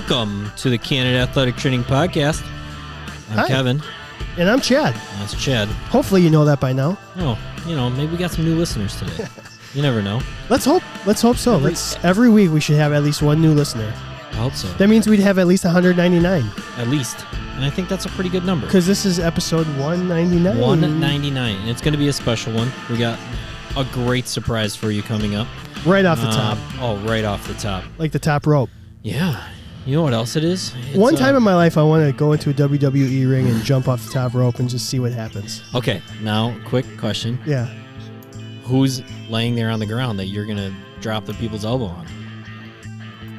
Welcome to the Candid Athletic Training Podcast. I'm Hi. Kevin. And I'm Chad. That's Chad. Hopefully you know that by now. Oh, maybe we got some new listeners today. You never know. Let's hope so. Every week we should have at least one new listener. I hope so. That means we'd have at least 199. At least. And I think that's a pretty good number. Because this is episode 199. 199. And it's going to be a special one. We got a great surprise for you coming up. Right off the top. Oh, right off the top. Like the top rope. Yeah. You know what else it is? One time in my life, I want to go into a WWE ring and jump off the top rope and just see what happens. Okay. Now, quick question. Yeah. Who's laying there on the ground that you're going to drop the people's elbow on?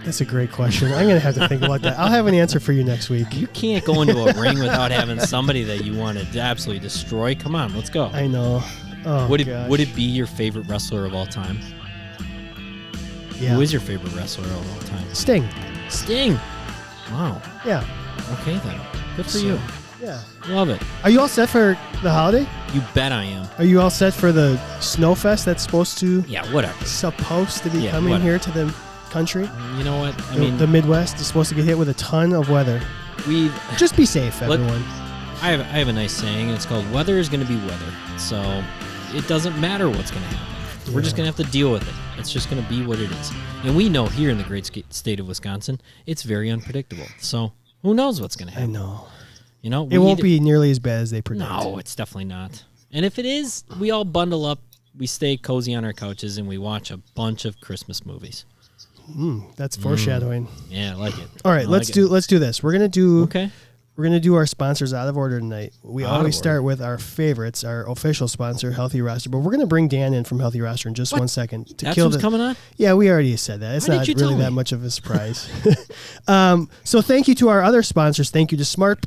That's a great question. I'm going to have to think about that. I'll have an answer for you next week. You can't go into a ring without having somebody that you want to absolutely destroy. Come on, let's go. I know. Oh, would it be your favorite wrestler of all time? Yeah. Who is your favorite wrestler of all time? Sting. Sting. Wow. Yeah. Okay then. Good for you. Yeah. Love it. Are you all set for the holiday? You bet I am. Are you all set for the Snowfest that's supposed to Yeah, whatever. be coming here to the country? You know what? The Midwest is supposed to get hit with a ton of weather. Just be safe, everyone. I have a nice saying. It's called weather is going to be weather. So it doesn't matter what's going to happen. We're just going to have to deal with it. It's just going to be what it is. And we know here in the great state of Wisconsin, it's very unpredictable. So who knows what's going to happen? I know. You know, it won't be nearly as bad as they predict. No, it's definitely not. And if it is, we all bundle up, we stay cozy on our couches, and we watch a bunch of Christmas movies. That's foreshadowing. Yeah, I like it. All right, let's do this. We're gonna do our sponsors out of order tonight. We always start with our favorites, our official sponsor, Healthy Roster. But we're gonna bring Dan in from Healthy Roster in just 1 second to That's kill who's coming on? Yeah, we already said that. It's not really that much of a surprise. So thank you to our other sponsors. Thank you to Smart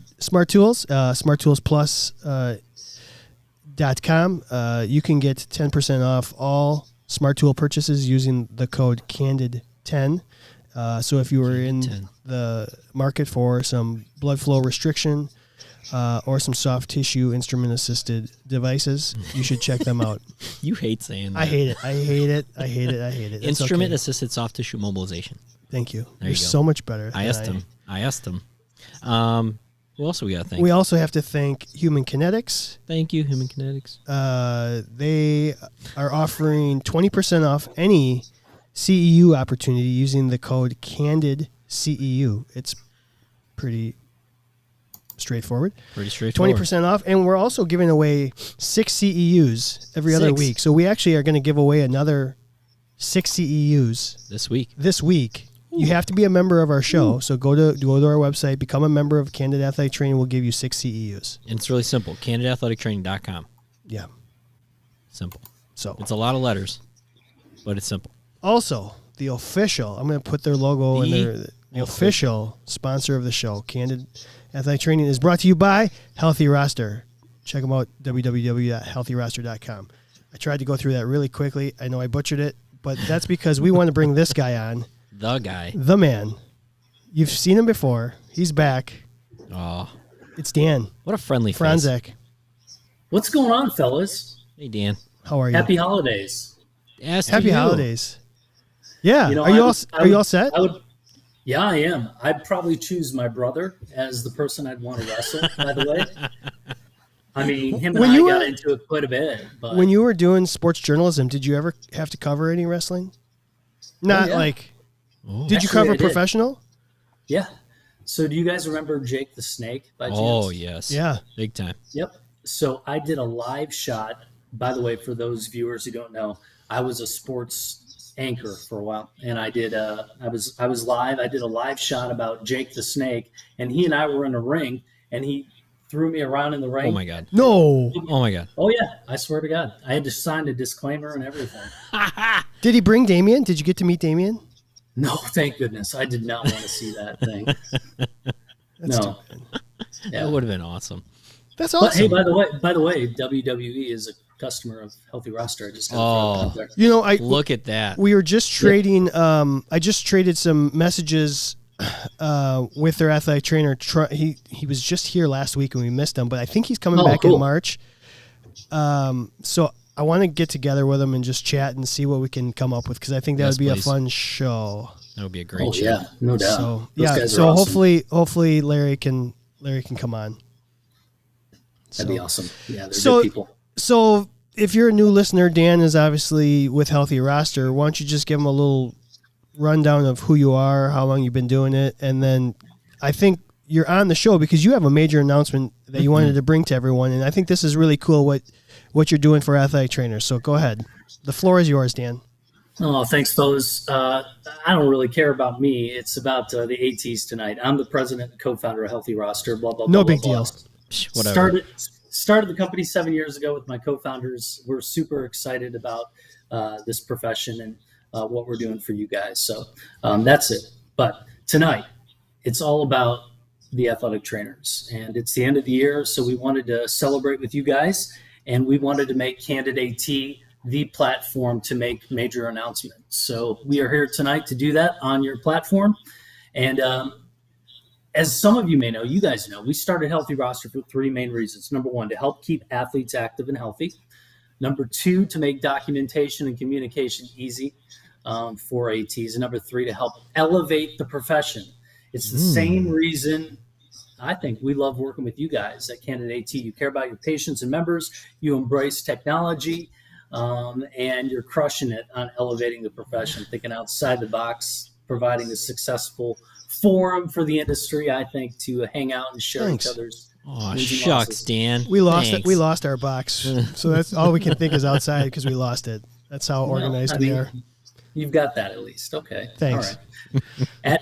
Tools, SmartToolsPlus.com. You can get 10% off all Smart Tool purchases using the code CANDID10. So if you were in the market for some blood flow restriction or some soft tissue instrument-assisted devices, you should check them out. You hate saying that. I hate it. Instrument-assisted soft tissue mobilization. Thank you. You're so much better. I asked him. Who else we got to thank? We also have to thank Human Kinetics. Thank you, Human Kinetics. They are offering 20% off any CEU opportunity using the code CANDIDCEU. It's pretty straightforward. 20% off. And we're also giving away 6 CEUs every other week. So we actually are going to give away another 6 CEUs this week. Ooh. You have to be a member of our show. Ooh. So go to our website, become a member of Candid Athletic Training. We'll give you 6 CEUs. And it's really simple. CandidAthleticTraining.com. Yeah. Simple. So it's a lot of letters, but it's simple. Also, the official, I'm going to put their logo in there. The official sponsor of the show, Candid Athletic Training, is brought to you by Healthy Roster. Check them out, www.healthyroster.com. I tried to go through that really quickly. I know I butchered it, but that's because we want to bring this guy on. The guy. The man. You've seen him before. He's back. Oh. It's Dan. What a friendly Franzek. face. What's going on, fellas? Hey, Dan. How are you? Happy holidays. Yes, Happy holidays. Yeah. Are you all set? Yeah, I am. I'd probably choose my brother as the person I'd want to wrestle, by the way. I mean, him and I got into it quite a bit. But when you were doing sports journalism, did you ever have to cover any wrestling? Not like... Oh. Did you cover professional? Yeah. So do you guys remember Jake the Snake by chance? Oh, yes. Yeah. Big time. Yep. So I did a live shot. By the way, for those viewers who don't know, I was a sports anchor for a while, and I did I was live. I did a live shot about Jake the Snake, and he and I were in a ring, and he threw me around in the ring. Oh my God. No. Oh my God. Oh yeah. I swear to God. I had to sign a disclaimer and everything. Did he bring Damien? Did you get to meet Damien? No, thank goodness. I did not want to see that thing. No. Yeah. That would have been awesome. That's awesome. But hey, by the way, WWE is a customer of Healthy Roster. I just got to throw it out there. You know, look at that. We were just trading. I just traded some messages with their athletic trainer. He was just here last week and we missed him, but I think he's coming back in March. So I want to get together with him and just chat and see what we can come up with, because I think that would be a fun show. That would be a great show. Yeah, no doubt. So Those yeah, guys so are awesome. hopefully Larry can come on. That'd be awesome. Yeah, they're So- good people. So if you're a new listener, Dan is obviously with Healthy Roster. Why don't you just give him a little rundown of who you are, how long you've been doing it, and then I think you're on the show because you have a major announcement that you wanted to bring to everyone, and I think this is really cool what you're doing for athletic trainers. So go ahead. The floor is yours, Dan. Oh, thanks, fellas. I don't really care about me. It's about the ATs tonight. I'm the president and co-founder of Healthy Roster. Blah blah. No blah, big blah, deal. Blah. Whatever. Started the company 7 years ago with my co-founders. We're super excited about this profession and what we're doing for you guys. So that's it. But tonight, it's all about the athletic trainers, and it's the end of the year, so we wanted to celebrate with you guys, and we wanted to make Candid AT the platform to make major announcements. So we are here tonight to do that on your platform. And as some of you may know, you guys know, we started Healthy Roster for three main reasons. Number one, to help keep athletes active and healthy. Number two, to make documentation and communication easy for ATs. And number three, to help elevate the profession. It's the same reason I think we love working with you guys at Candid AT. You care about your patients and members. You embrace technology, and you're crushing it on elevating the profession, thinking outside the box, providing a successful forum for the industry, I think, to hang out and share Thanks. each other's Oh, wins and shucks, losses. Dan. We lost Thanks. it. We lost our box, so that's all we can think is outside because we lost it. That's how organized we are. You've got that at least. Okay. Thanks. All right. At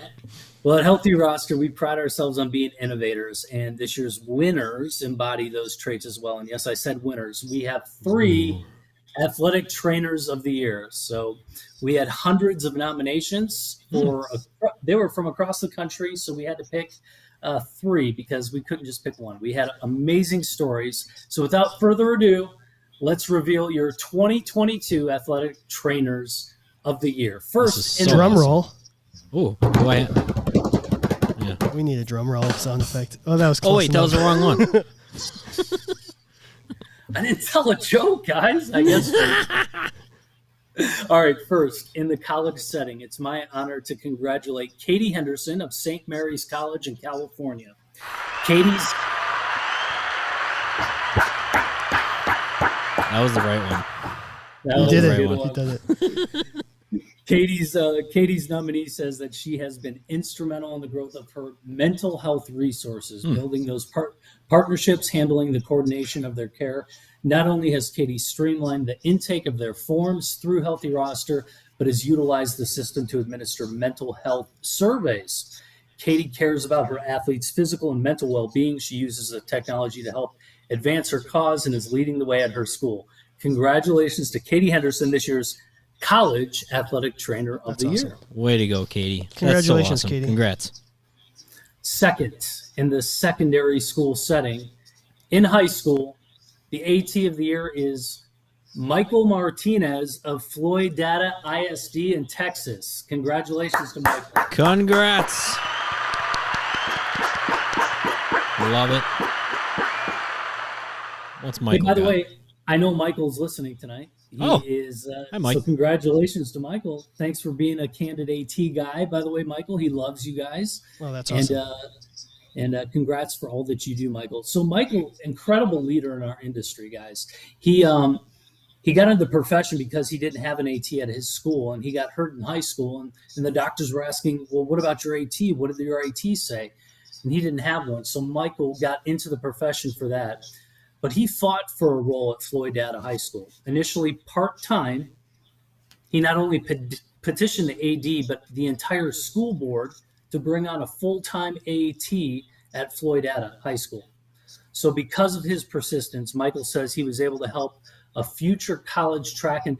Healthy Roster, we pride ourselves on being innovators, and this year's winners embody those traits as well. And yes, I said winners. We have three athletic trainers of the year. So we had hundreds of nominations they were from across the country. So we had to pick three because we couldn't just pick one. We had amazing stories. So without further ado, let's reveal your 2022 athletic trainers of the year. First, is in so the Drum awesome. roll. Oh, do I? Yeah. We need a drum roll sound effect. Oh, that was close Oh wait, that was the enough. wrong one. I didn't tell a joke, guys. I guess. All right, first, in the college setting, it's my honor to congratulate Katie Henderson of St. Mary's College in California. Katie's That was the right one. that You was did a it. good You one. did it. Katie's nominee says that she has been instrumental in the growth of her mental health resources, building those partnerships, handling the coordination of their care. Not only has Katie streamlined the intake of their forms through Healthy Roster, but has utilized the system to administer mental health surveys. Katie cares about her athletes' physical and mental well-being. She uses the technology to help advance her cause and is leading the way at her school. Congratulations to Katie Henderson, this year's College Athletic Trainer of the awesome. Year. Way to go, Katie. Congratulations, That's so awesome. Katie. Congrats. Second, in the secondary school setting, in high school, the AT of the Year is Michael Martinez of Floyd Data ISD in Texas. Congratulations to Michael. Congrats. Love it. What's Hey, Michael by the got? way, I know Michael's listening tonight. He is. Hi, Mike. So congratulations to Michael. Thanks for being a Candid AT guy. By the way, Michael, he loves you guys. Well, that's awesome. And congrats for all that you do, Michael. So Michael, incredible leader in our industry, guys. He got into the profession because he didn't have an AT at his school, and he got hurt in high school. And the doctors were asking, well, what about your AT? What did your AT say? And he didn't have one. So Michael got into the profession for that. But he fought for a role at Floyd Data High School. Initially part-time, he not only petitioned the AD, but the entire school board to bring on a full-time AT at Floyd Data High School. So because of his persistence, Michael says he was able to help a future college track and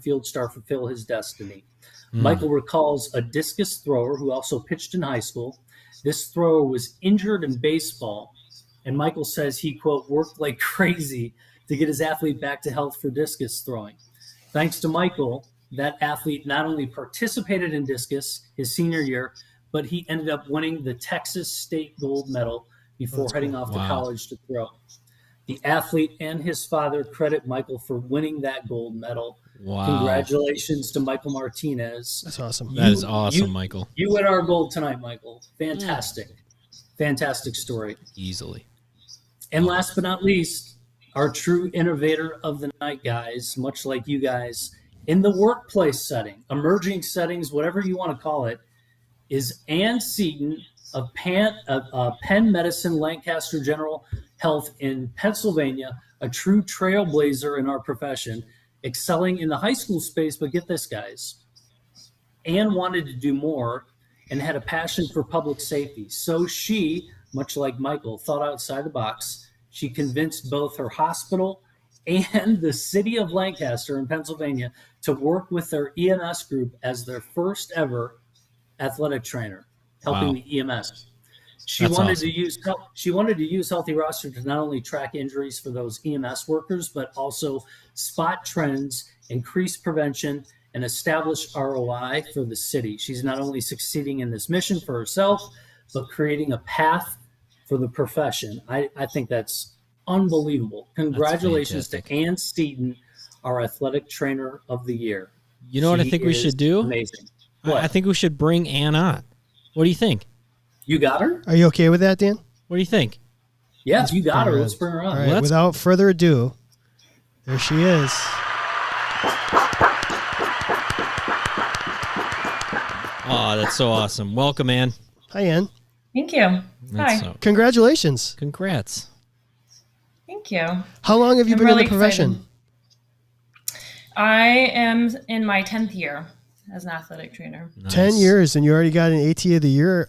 field star fulfill his destiny. Michael recalls a discus thrower who also pitched in high school. This thrower was injured in baseball, and Michael says he, quote, worked like crazy to get his athlete back to health for discus throwing. Thanks to Michael, that athlete not only participated in discus his senior year, but he ended up winning the Texas State gold medal before heading off to college to throw. The athlete and his father credit Michael for winning that gold medal. Wow. Congratulations to Michael Martinez. That's awesome. That is awesome, Michael. You hit our goal tonight, Michael. Fantastic. Fantastic story. Easily. And last but not least, our true innovator of the night, guys, much like you guys, in the workplace setting, emerging settings, whatever you want to call it, is Ann Seaton of Penn Medicine Lancaster General Health in Pennsylvania, a true trailblazer in our profession, excelling in the high school space. But get this, guys, Ann wanted to do more and had a passion for public safety. So she, much like Michael, thought outside the box. She convinced both her hospital and the city of Lancaster in Pennsylvania to work with their EMS group as their first ever athletic trainer, helping the EMS. She wanted to use Healthy Roster to not only track injuries for those EMS workers, but also spot trends, increase prevention, and establish ROI for the city. She's not only succeeding in this mission for herself, but creating a path for the profession. I think that's unbelievable. Congratulations to Ann Seaton, our athletic trainer of the year. You know what I think we should do? Amazing. I think we should bring Ann on. What do you think? You got her? Are you okay with that, Dan? What do you think? Yeah, if you got her, let's bring her on. All right, without further ado, there she is. Oh, that's so awesome. Welcome, Ann. Hi, Ann. Thank you. Hi. Congratulations. Congrats. Thank you. How long have you been really in the profession? Excited. I am in my 10th year as an athletic trainer. Nice. 10 years, and you already got an AT of the Year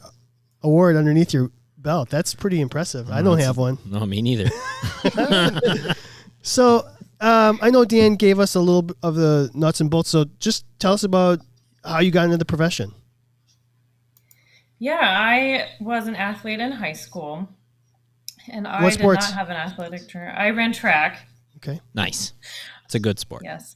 award underneath your belt. That's pretty impressive. I don't have one. No, me neither. So I know Dan gave us a little bit of the nuts and bolts, so just tell us about how you got into the profession. Yeah, I was an athlete in high school, and I What did sports? not have an athletic trainer. I ran track. Okay. Nice. It's a good sport. Yes.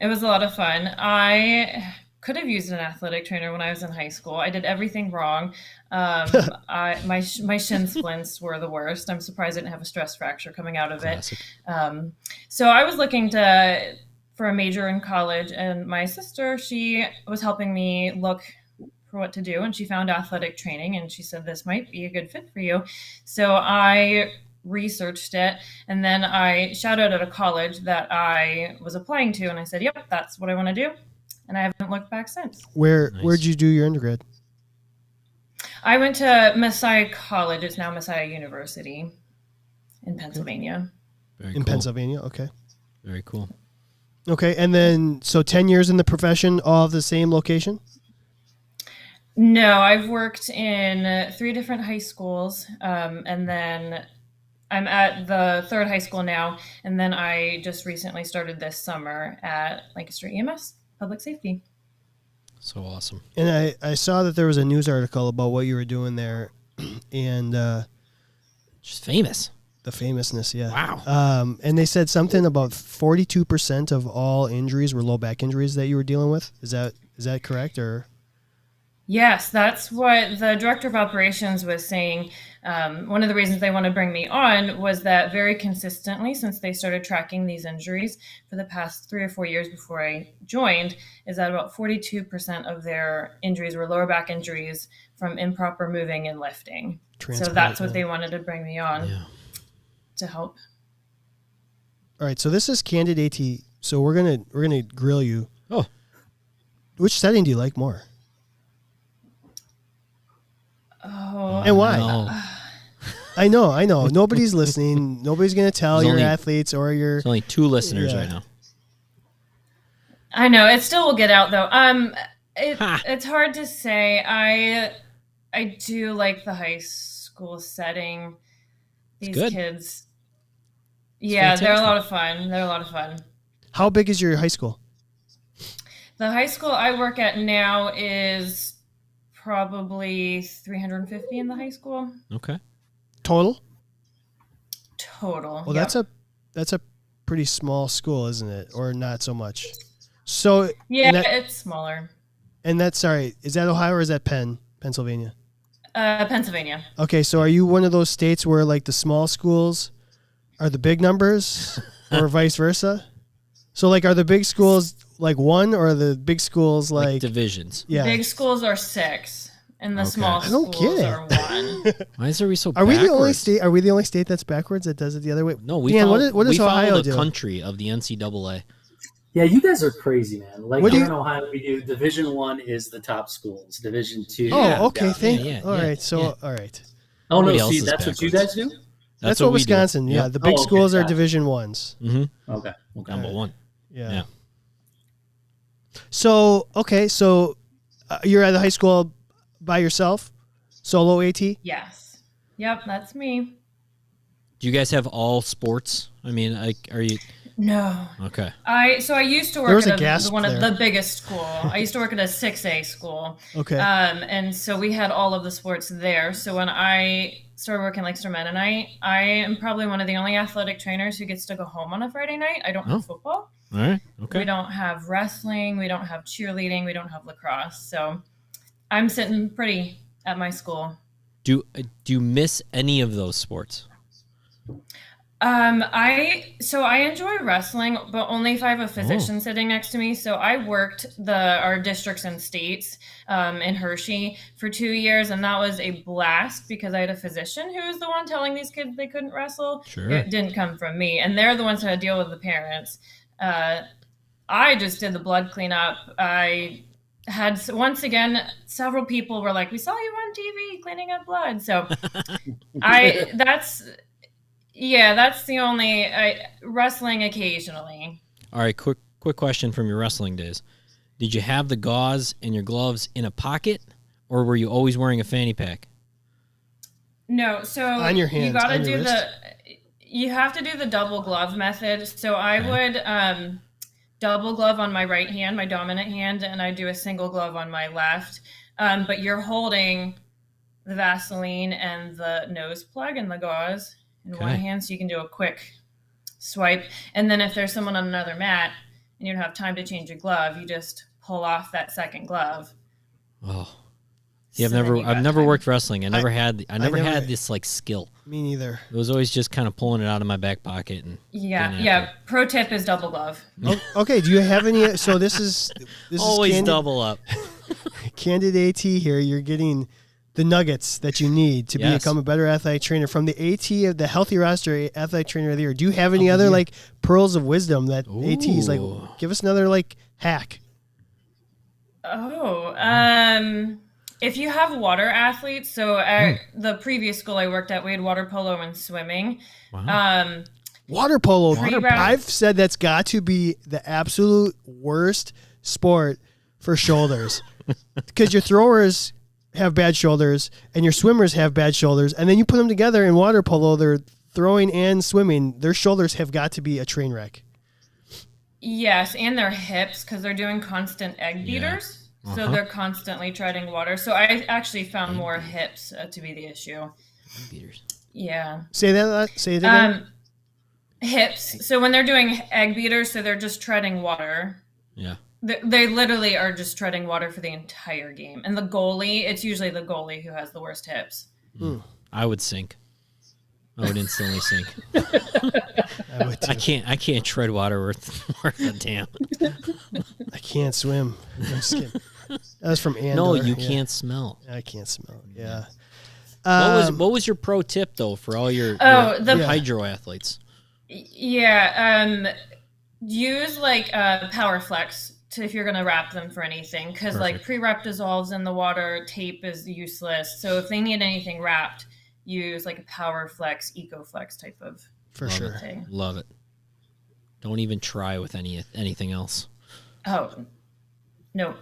It was a lot of fun. I could have used an athletic trainer when I was in high school. I did everything wrong. My shin splints were the worst. I'm surprised I didn't have a stress fracture coming out of Classic. it. So I was looking for a major in college, and my sister, she was helping me look for what to do, and she found athletic training, and she said, this might be a good fit for you. So I researched it, and then I shouted at a college that I was applying to, and I said, yep, that's what I want to do. And I haven't looked back since. Where'd you do your undergrad? I went to Messiah College. It's now Messiah University in Pennsylvania. Very In cool. Pennsylvania, okay. Very cool. Okay, and then, so 10 years in the profession, all of the same location? No, I've worked in 3 different high schools, and then I'm at the 3rd high school now, and then I just recently started this summer at Lancaster EMS, Public Safety. So awesome. And I saw that there was a news article about what you were doing there, and Just famous. the famousness, yeah. Wow. And they said something about 42% of all injuries were low back injuries that you were dealing with. Is that correct, or? Yes, that's what the director of operations was saying. One of the reasons they want to bring me on was that very consistently, since they started tracking these injuries for the past 3 or 4 years before I joined, is that about 42% of their injuries were lower back injuries from improper moving and lifting. So that's what they wanted to bring me on to help. All right, so this is Candid AT. So we're gonna grill you. Oh. Which setting do you like more? Oh, And why? No. I know. Nobody's listening. Nobody's going to tell There's your only- athletes or your. There's only 2 listeners Yeah. right now. I know it still will get out though. Ha. It's hard to say. I do like the high school setting. These good. kids, yeah, they're a fantastic. lot of fun. They're a lot of fun. How big is your high school? The high school I work at now is probably 350 in the high school Okay. Total? total. Well, Yep. that's a pretty small school, isn't it? Or not so much. So yeah, and that- it's smaller. And that's sorry. Is that Ohio or is that Pennsylvania? Pennsylvania. Okay, so are you one of those states where like the small schools are the big numbers, or vice versa? So, like, are the big schools like one, or are the big schools like divisions? Yeah. Big schools are 6, and the small I don't schools get it. are 1. Why is we so Are we the only backwards? state? Are we the only state that's backwards that does it the other way? No, we Dan, follow, what does we follow Ohio the do? country of the NCAA. Yeah, you guys are crazy, man. Like What do here you- in Ohio, we do Division 1 is the top schools. Division 2. Yeah. Oh, okay. down. Yeah, All right. So, yeah. all right. Oh no, Everybody else see, is that's what you backwards. guys do. That's what we do. Wisconsin. Yeah, Yep. the big Oh, okay, schools are gotcha. Division 1s. Mm-hmm. Okay. Number one. Yeah. Yeah. So okay, so you're at the high school by yourself, solo AT. Yes. Yep, that's me. Do you guys have all sports? I mean, like, are you No. okay? I used to There work was a at gasp one of there. the biggest school. I used to work at a 6A school. Okay. And so we had all of the sports there. So when I started working like Mennonite night, I am probably one of the only athletic trainers who gets to go home on a Friday night. I don't Oh. have football. All right. Okay. We don't have wrestling. We don't have cheerleading. We don't have lacrosse. So I'm sitting pretty at my school. Do you miss any of those sports? I enjoy wrestling, but only if I have a physician sitting next to me. So I worked our districts and states in Hershey for 2 years, and that was a blast because I had a physician who was the one telling these kids they couldn't wrestle. Sure. It didn't come from me, and they're the ones who had to deal with the parents. I just did the blood cleanup. I had, once again, several people were like, "We saw you on TV cleaning up blood." So that's the only wrestling occasionally. All right. Quick question from your wrestling days. Did you have the gauze and your gloves in a pocket, or were you always wearing a fanny pack? No, so On your hands, you got to on your do wrist? you have to do the double glove method. So I would double glove on my right hand, my dominant hand, and I do a single glove on my left. But you're holding the Vaseline and the nose plug and the gauze in one hand, so you can do a quick swipe. And then if there's someone on another mat and you don't have time to change your glove, you just pull off that second glove. Oh, yeah. So then you I've got never time. worked wrestling. I never had never- this like skill. Me neither. It was always just kind of pulling it out of my back pocket and getting after it. Pro tip is double glove. Okay. Do you have any? So this is Always Candid, double up. Candid AT here. You're getting the nuggets that you need to Yes. become a better athletic trainer from the AT of the Healthy Roster Athletic Trainer of the Year. Do you have any other like pearls of wisdom that ATs like? Ooh. Give us another like hack. If you have water athletes, so at the previous school I worked at, we had water polo and swimming. Wow. Water polo. Pre-round- I've said that's got to be the absolute worst sport for shoulders because your throwers have bad shoulders and your swimmers have bad shoulders, and then you put them together in water polo. They're throwing and swimming. Their shoulders have got to be a train wreck. Yes, and their hips because they're doing constant egg beaters. So they're constantly treading water. So I actually found more hips to be the issue. Beaters. Yeah. Say that. Say it again. Hips. So when they're doing egg beaters, so they're just treading water. Yeah. They literally are just treading water for the entire game. And the goalie, it's usually the goalie who has the worst hips. I would sink. I would instantly sink. I would too. I can't tread water worth a damn. I can't swim. I'm just kidding. That was from Andor. No, you Yeah. can't smell. I can't smell. Yeah. What was your pro tip though for all your The hydro athletes? Yeah, use like Power Flex if you're going to wrap them for anything, because like pre-wrap dissolves in the water, tape is useless. So if they need anything wrapped, use like a Power Flex, EcoFlex type of For sure. thing. Love it. Don't even try with anything else. Oh, no.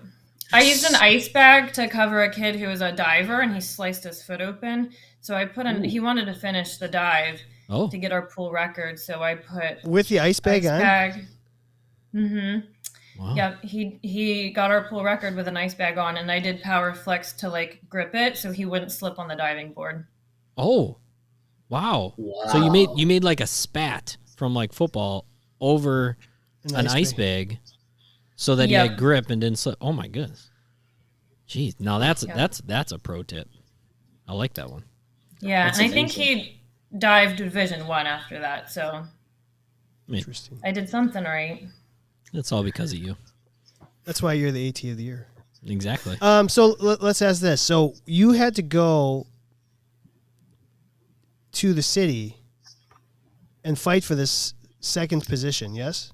I used an ice bag to cover a kid who was a diver and he sliced his foot open. So I put he wanted to finish the dive to get our pool record. So I put with the ice bag on. Mm-hmm. Wow. Yeah, he got our pool record with an ice bag on, and I did Power Flex to like grip it so he wouldn't slip on the diving board. Oh, wow. So you made like a spat from like football over an ice bag so that he had grip and didn't slip. Oh my goodness. Jeez. Now that's a pro tip. I like that one. Yeah, That's and I think he dived Division 1 after that, so Interesting. I did something right. It's all because of you. That's why you're the AT of the year. Exactly. So let's ask this. So you had to go to the city and fight for this second position, yes?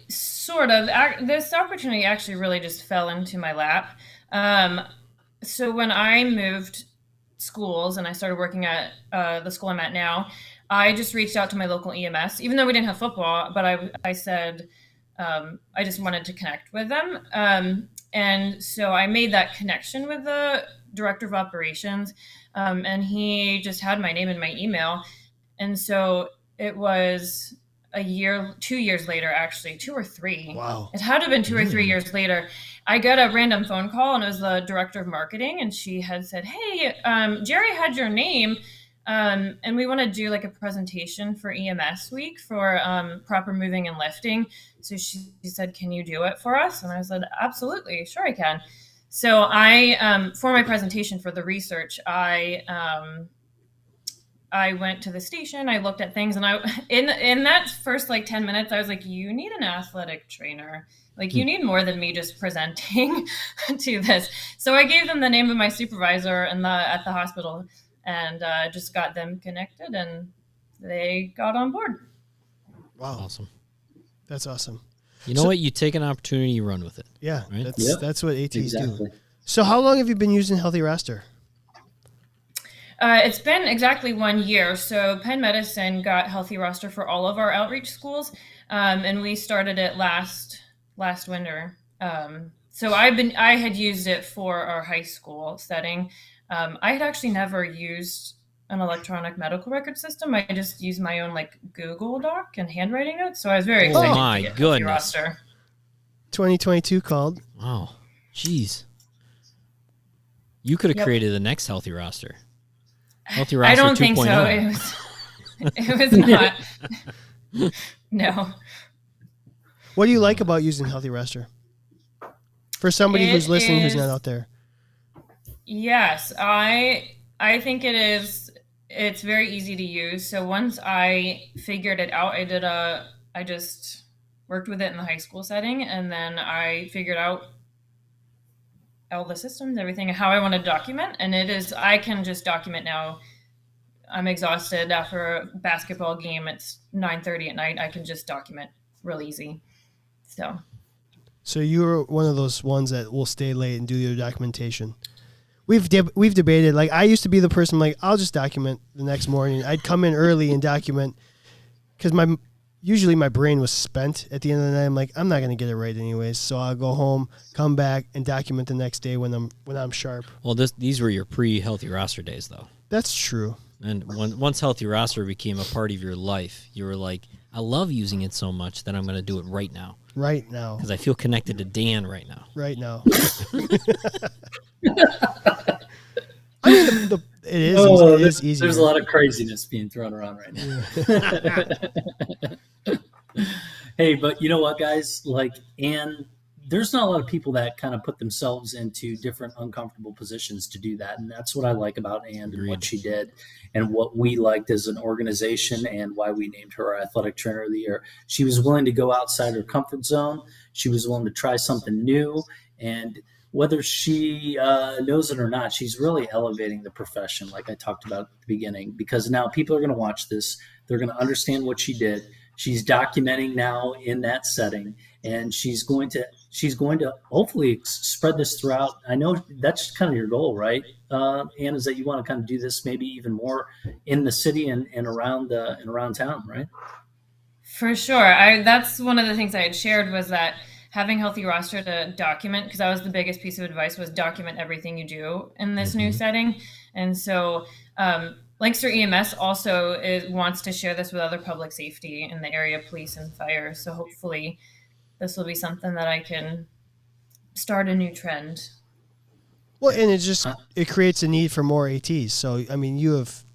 Sort of. This opportunity actually really just fell into my lap. So when I moved schools and I started working at the school I'm at now, I just reached out to my local EMS, even though we didn't have football, but I said I just wanted to connect with them. And so I made that connection with the director of operations, and he just had my name in my email. And so it was 2 years later, actually, 2 or 3. Wow. It had to have been 2 or 3 years later. I got a random phone call, and it was the director of marketing, and she had said, "Hey, Jerry had your name, and we want to do like a presentation for EMS week for proper moving and lifting." So she said, "Can you do it for us?" And I said, "Absolutely, sure I can." So I, for my presentation for the research, I went to the station, I looked at things, and in that first like 10 minutes, I was like, you need an athletic trainer. Like, you need more than me just presenting to this. So I gave them the name of my supervisor at the hospital, and just got them connected, and they got on board. Wow. Awesome. That's awesome. You know what? You take an opportunity, you run with it. Yeah, right? that's what ATs Exactly. do. So how long have you been using Healthy Roster? It's been exactly 1 year. So Penn Medicine got Healthy Roster for all of our outreach schools, and we started it last winter. So I had used it for our high school setting. I had actually never used an electronic medical record system. I just used my own like Google Doc and handwriting notes. So I was very excited my to get Healthy goodness. Roster. 2022 called. Wow. Jeez. You could have Yep. created the next Healthy Roster. Healthy I Roster don't think 2.0. so. It was not. No. What do you like about using Healthy Roster? For somebody It who's listening who's is- not out there. Yes, I think it is. It's very easy to use. So once I figured it out, I just worked with it in the high school setting, and then I figured out all the systems, everything, how I want to document, and I can just document now. I'm exhausted after a basketball game. It's 9:30 at night. I can just document real easy. So you're one of those ones that will stay late and do your documentation. We've debated. Like, I used to be the person like, I'll just document the next morning. I'd come in early and document because usually my brain was spent at the end of the night. I'm like, I'm not going to get it right anyways. So I'll go home, come back, and document the next day when I'm sharp. Well, these were your pre-Healthy Roster days, though. That's true. And once Healthy Roster became a part of your life, you were like, I love using it so much that I'm going to do it right now. Right now. Because I feel connected to Dan right now. Right now. I mean, it is easy. There's a lot of craziness being thrown around right now. Hey, but you know what, guys? Like, and there's not a lot of people that kind of put themselves into different uncomfortable positions to do that. And that's what I like about Ann and what she did and what we liked as an organization and why we named her our Athletic Trainer of the Year. She was willing to go outside her comfort zone. She was willing to try something new. And whether she knows it or not, she's really elevating the profession, like I talked about at the beginning, because now people are going to watch this. They're going to understand what she did. She's documenting now in that setting, and she's going to hopefully spread this throughout. I know that's kind of your goal, right, Ann, is that you want to kind of do this maybe even more in the city and around town, right? for sure, that's one of the things I had shared was that having Healthy Roster to document, because that was the biggest piece of advice, was document everything you do in this new setting. And so Lancaster EMS also wants to share this with other public safety in the area, police and fire. So hopefully this will be something that I can start a new trend. Well, and it creates a need for more ATs. So, I mean, you've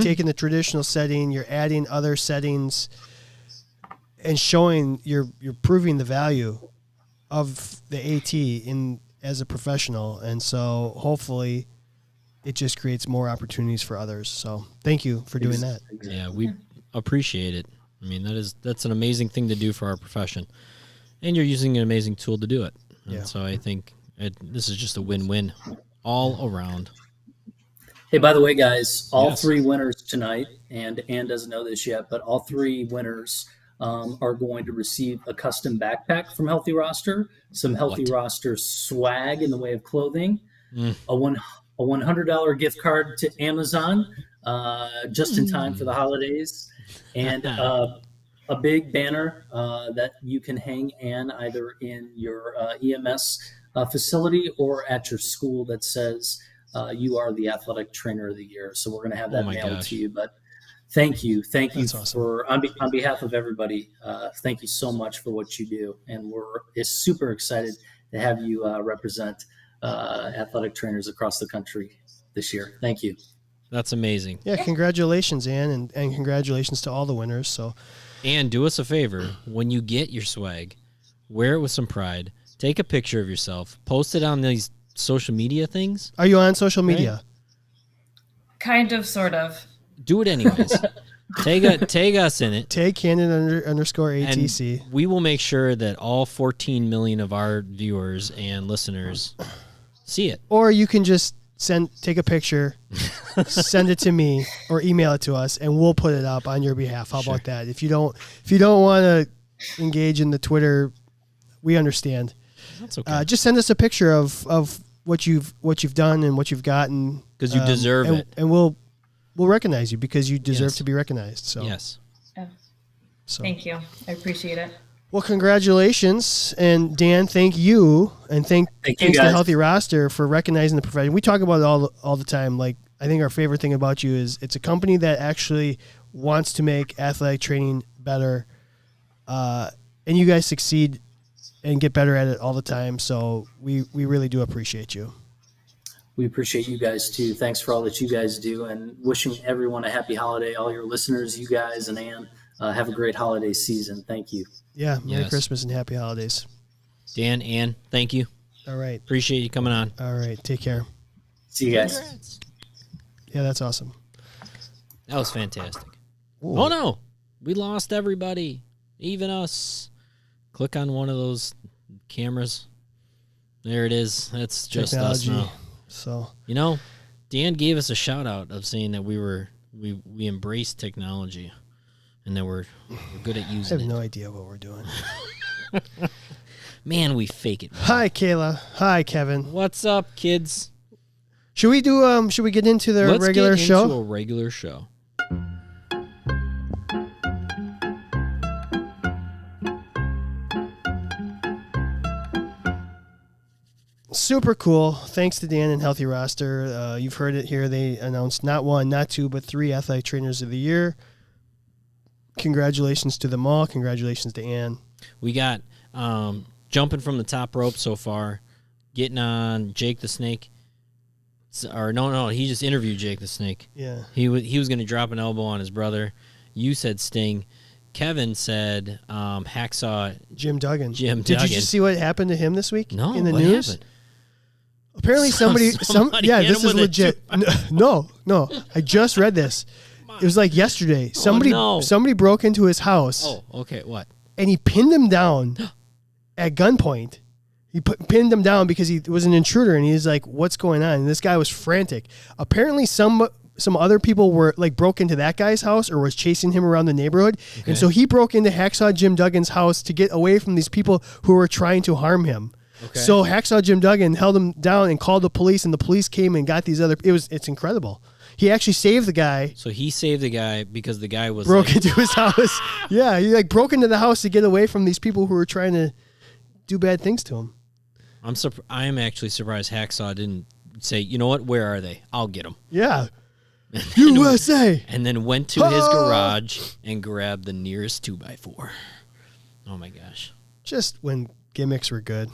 taken the traditional setting, you're adding other settings and showing you're proving the value of the AT as a professional. And so hopefully it just creates more opportunities for others. So thank you for doing that. Yeah, we appreciate it. I mean, that's an amazing thing to do for our profession, and you're using an amazing tool to do it. And so I think this is just a win-win all around. Hey, by the way, guys, all Yes. 3 winners tonight, and Ann doesn't know this yet, but all 3 winners are going to receive a custom backpack from Healthy Roster, some Healthy Roster swag in the way of clothing, a $100 gift card to Amazon just in time for the holidays, and a big banner that you can hang, Ann, either in your EMS facility or at your school that says, you are the athletic trainer of the year. So we're going to have that mailed to you. But thank you That's awesome. for on behalf of everybody. Thank you so much for what you do, and we're super excited to have you represent athletic trainers across the country this year. Thank you. That's amazing. Yeah, congratulations, Ann, and congratulations to all the winners. So, And do us a favor, when you get your swag, wear it with some pride. Take a picture of yourself, post it on these social media things. are you on social media? Kind of, sort of. Do it anyways. Tag us in it. Tag Candid _ATC. And we will make sure that all 14 million of our viewers and listeners see it. Or you can just take a picture, send it to me, or email it to us, and we'll put it up on your behalf. How about that? If you don't want to engage in the Twitter, we understand. That's okay. Just send us a picture of what you've done and what you've gotten, because you deserve it, and we'll recognize you because you deserve Yes. to be recognized. So yes. Oh, So thank you. I appreciate it. well, congratulations, and Dan, thank you, and thanks you, to guys. Healthy Roster for recognizing the profession. We talk about it all the time. Like, I think our favorite thing about you is it's a company that actually wants to make athletic training better, and you guys succeed and get better at it all the time. So we really do appreciate you. We appreciate you guys too. Thanks for all that you guys do, and wishing everyone a happy holiday. All your listeners, you guys, and Ann, have a great holiday season. Thank you. Yeah, Merry Yes. Christmas and Happy Holidays. Dan, Ann, thank you. All right. Appreciate you coming on. All right. Take care. See you guys. Yeah, that's awesome. That was fantastic. Ooh. Oh, no. We lost everybody, even us. Click on one of those cameras. There it is. That's just us Technology. now. So You know, Dan gave us a shout out of saying that we embrace technology and that we're good at I using have it. no idea what we're doing. Man, we fake it. Hi, Kayla. Hi, Kevin. What's up, kids? Should we do? Should we get into the Let's regular get show? into a regular show. Super cool. Thanks to Dan and Healthy Roster. You've heard it here. They announced not 1, not 2, but 3 athletic trainers of the year. Congratulations to them all. Congratulations to Ann. We got jumping from the top rope so far, getting on Jake the Snake. Or no, he just interviewed Jake the Snake. Yeah. He was going to drop an elbow on his brother. You said Sting. Kevin said Hacksaw Jim Duggan. Jim Did Duggan. you just see what happened to him this week? No, in the what news. happened? Apparently, Somebody yeah, hit this him is with a legit. No, I just read this. It was like yesterday. Somebody broke into his house. Oh, okay. What? And he pinned him down at gunpoint. He pinned him down because he was an intruder, and he's like, "What's going on?" And this guy was frantic. Apparently, some other people were like broke into that guy's house or was chasing him around the neighborhood, and so he broke into Hacksaw Jim Duggan's house to get away from these people who were trying to harm him. Okay. So Hacksaw Jim Duggan held him down and called the police, and the police came and got these other. It's incredible. He actually saved the guy. So he saved the guy because the guy was Broke like, into his house. Yeah, he like broke into the house to get away from these people who were trying to do bad things to him. I am actually surprised Hacksaw didn't say, you know what, where are they? I'll get them. Yeah. USA. And then went to his garage and grabbed the nearest 2x4. Oh my gosh. Just when gimmicks were good.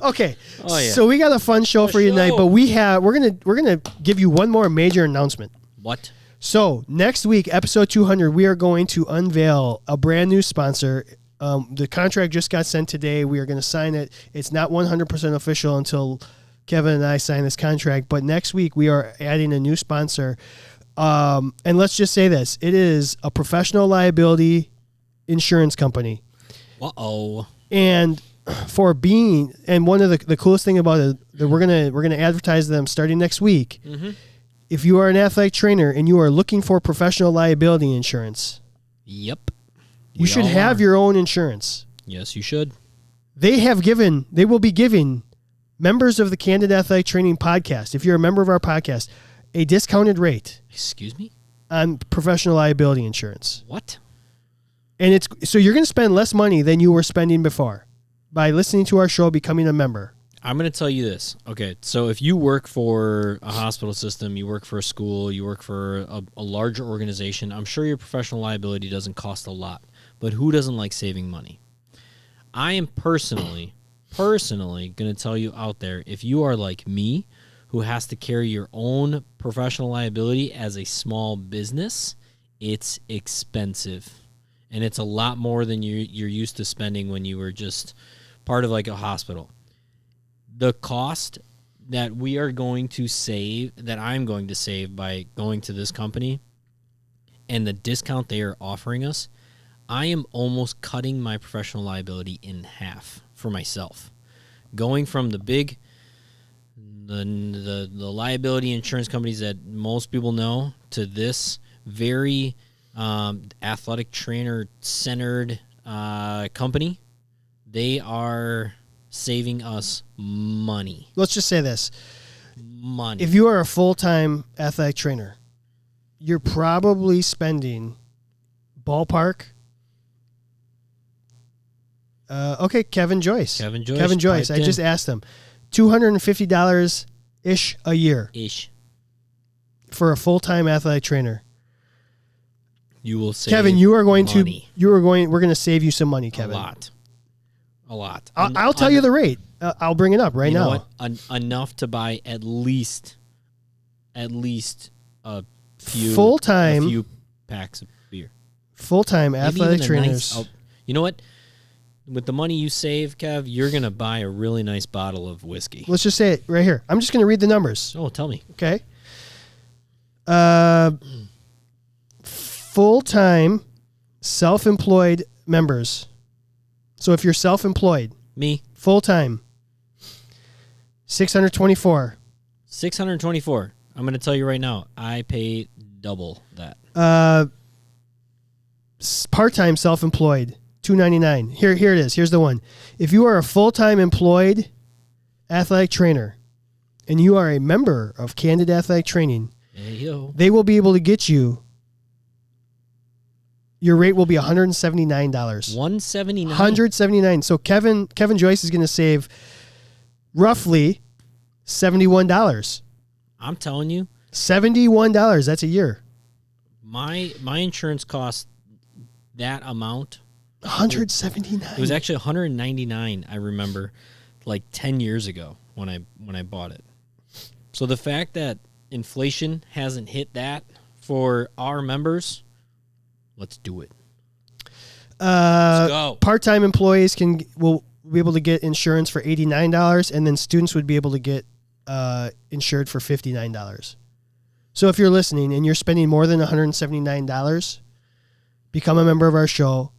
Okay. Oh, yeah. So we got a fun show for you tonight, but we're gonna give you one more major announcement. What? So next week, episode 200, we are going to unveil a brand new sponsor. The contract just got sent today. We are going to sign it. It's not 100% official until Kevin and I sign this contract. But next week, we are adding a new sponsor. And let's just say this. It is a professional liability insurance company. Uh-oh. And one of the coolest thing about it, that we're gonna advertise them starting next week. Mm-hmm. If you are an athletic trainer and you are looking for professional liability insurance, Yep. you should have your own insurance. Yes, you should. They will be giving members of the Candid Athletic Training podcast, if you're a member of our podcast, a discounted rate. Excuse me? On professional liability insurance. What? And so you're going to spend less money than you were spending before by listening to our show, becoming a member. I'm going to tell you this. Okay, so if you work for a hospital system, you work for a school, you work for a larger organization, I'm sure your professional liability doesn't cost a lot. But who doesn't like saving money? I am personally going to tell you out there, if you are like me, who has to carry your own professional liability as a small business, it's expensive. And it's a lot more than you're used to spending when you were just part of like a hospital. The cost that we are going to save, that I'm going to save by going to this company, and the discount they are offering us, I am almost cutting my professional liability in half for myself. Going from the liability insurance companies that most people know to this very athletic trainer centered company, they are saving us money. Let's just say this. Money. If you are a full-time athletic trainer, you're probably spending ballpark. Okay, Kevin Joyce. I just asked him. $250-ish a year. For a full-time athletic trainer. You will save Kevin, we're going to save you some money, Kevin. A lot. I'll tell you the rate. I'll bring it up right now. Know what? Enough to buy at least a few packs of beer. Full-time athletic trainers. You know what? With the money you save, Kev, you're going to buy a really nice bottle of whiskey. Let's just say it right here. I'm just going to read the numbers. Oh, tell me. Okay. Full-time self-employed members. So if you're self-employed. Me. Full-time. $624. $624. I'm going to tell you right now, I pay double that. Part-time self-employed. $299. Here it is. Here's the one. If you are a full-time employed athletic trainer and you are a member of Candid Athletic Training, they will be able to get you. Your rate will be $179. $179. $179. So Kevin Joyce is going to save roughly $71. I'm telling you, $71. That's a year. My insurance costs that amount. $179. It was actually $199. I remember, like 10 years ago when I bought it. So the fact that inflation hasn't hit that for our members, let's do it. Let's go. Part-time employees will be able to get insurance for $89, and then students would be able to get insured for $59. So if you're listening and you're spending more than $179, become a member of our show.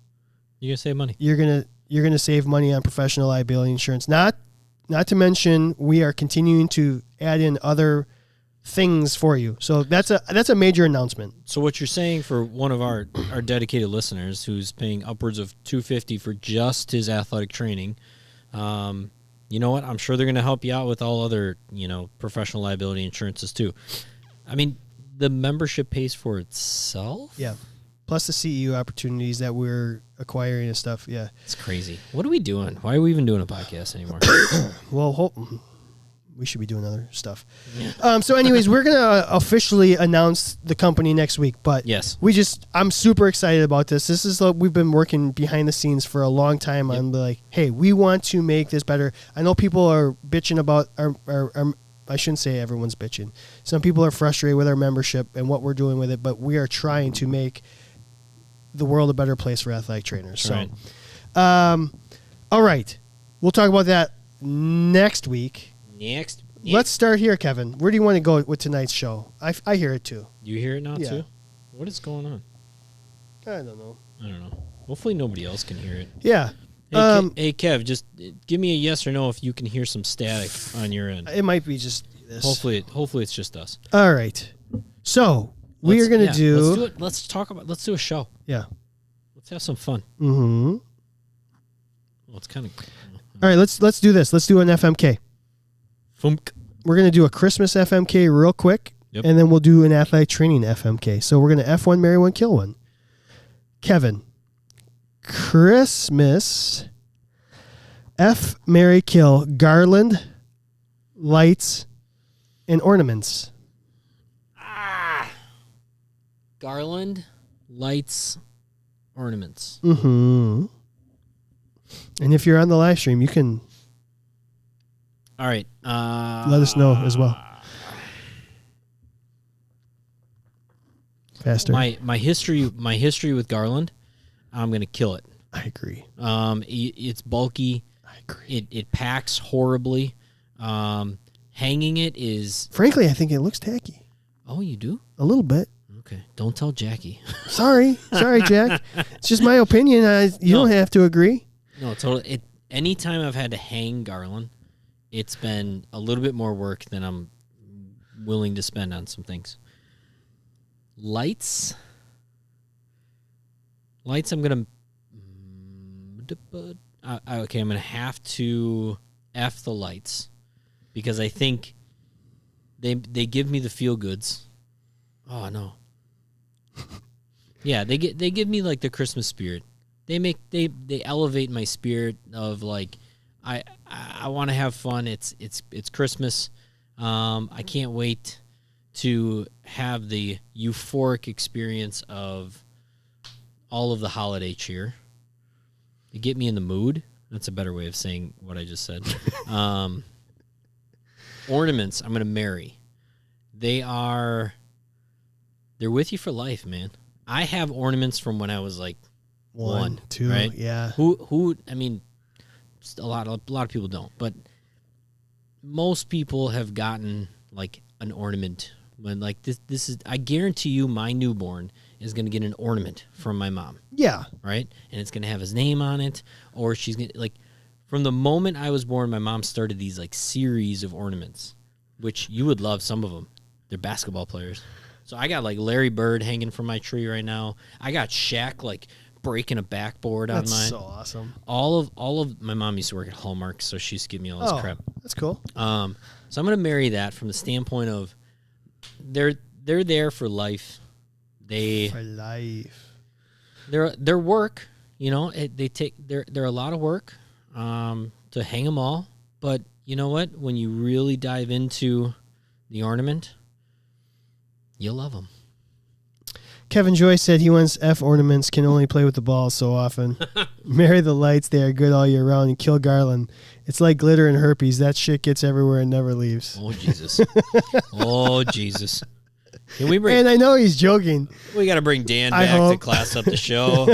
You're gonna save money. You're gonna save money on professional liability insurance. Not to mention, we are continuing to add in other things for you. So that's a major announcement. So what you're saying for one of our dedicated listeners who's paying upwards of $250 for just his athletic training, you know what? I'm sure they're going to help you out with all other, professional liability insurances too. I mean, the membership pays for itself. Yeah. Plus the CEU opportunities that we're acquiring and stuff. Yeah. It's crazy. What are we doing? Why are we even doing a podcast anymore? Well, we should be doing other stuff. Yeah. So anyways, we're going to officially announce the company next week, but yes, I'm super excited about this. This is we've been working behind the scenes for a long time on like, hey, we want to make this better. I know people are bitching about our I shouldn't say everyone's bitching. Some people are frustrated with our membership and what we're doing with it, but we are trying to make the world a better place for athletic trainers. Right. So, all right. We'll talk about that next week. let's start here, Kevin. Where do you want to go with tonight's show? I hear it too. You hear it now Yeah. too? What is going on? I don't know. I don't know. Hopefully nobody else can hear it. Yeah. Hey, Kev, just give me a yes or no if you can hear some static on your end. It might be just this. Hopefully it's just us. All right. So we are going to do. Let's do it. Let's do a show. Yeah. Let's have some fun. Mm-hmm. Well, it's kind of. All right. Let's do this. Let's do an FMK. Funk. We're going to do a Christmas FMK real quick, Yep. and then we'll do an athletic training FMK. So we're going to F1, marry one, kill one. Kevin, Christmas, F, marry, kill, garland, lights, and ornaments. Garland, lights, ornaments. Mm-hmm. And if you're on the live stream, you can All right. let us know as well. Faster. My history with garland, I'm gonna kill it. I agree. It's bulky. I agree. It packs horribly. Hanging it is. Frankly, I think it looks tacky. Oh, you do? A little bit. Okay. Don't tell Jackie. Sorry, Jack. It's just my opinion. You don't have to agree. No, totally. Anytime I've had to hang garland, it's been a little bit more work than I'm willing to spend on some things. Lights, I'm gonna. Okay, I'm gonna have to F the lights because I think they give me the feel goods. Oh no. Yeah, they give me like the Christmas spirit. They elevate my spirit of like I want to have fun. It's Christmas. I can't wait to have the euphoric experience of all of the holiday cheer. They get me in the mood. That's a better way of saying what I just said. Ornaments, I'm going to marry. They're with you for life, man. I have ornaments from when I was like one, 2, right? yeah. Who? I mean, a lot of people don't, but most people have gotten like an ornament when like this is. I guarantee you, my newborn is going to get an ornament from my mom, Yeah. right? And it's going to have his name on it, or she's going to like. From the moment I was born, my mom started these like series of ornaments, which you would love some of them. They're basketball players. So I got like Larry Bird hanging from my tree right now. I got Shaq like breaking a backboard on That's mine. so awesome. All of my mom used to work at Hallmark, so she used to give me all this crap. That's cool. So I'm gonna marry that from the standpoint of they're there for life. For life. They're work. You know, they're a lot of work to hang them all. But you know what? When you really dive into the ornament, you'll love them. Kevin Joyce said he wants F ornaments, can only play with the ball so often. Marry the lights, they are good all year round, and kill garland. It's like glitter and herpes. That shit gets everywhere and never leaves. Oh, Jesus. Oh, Jesus. Can we bring? And I know he's joking. We got to bring Dan back to class up the show.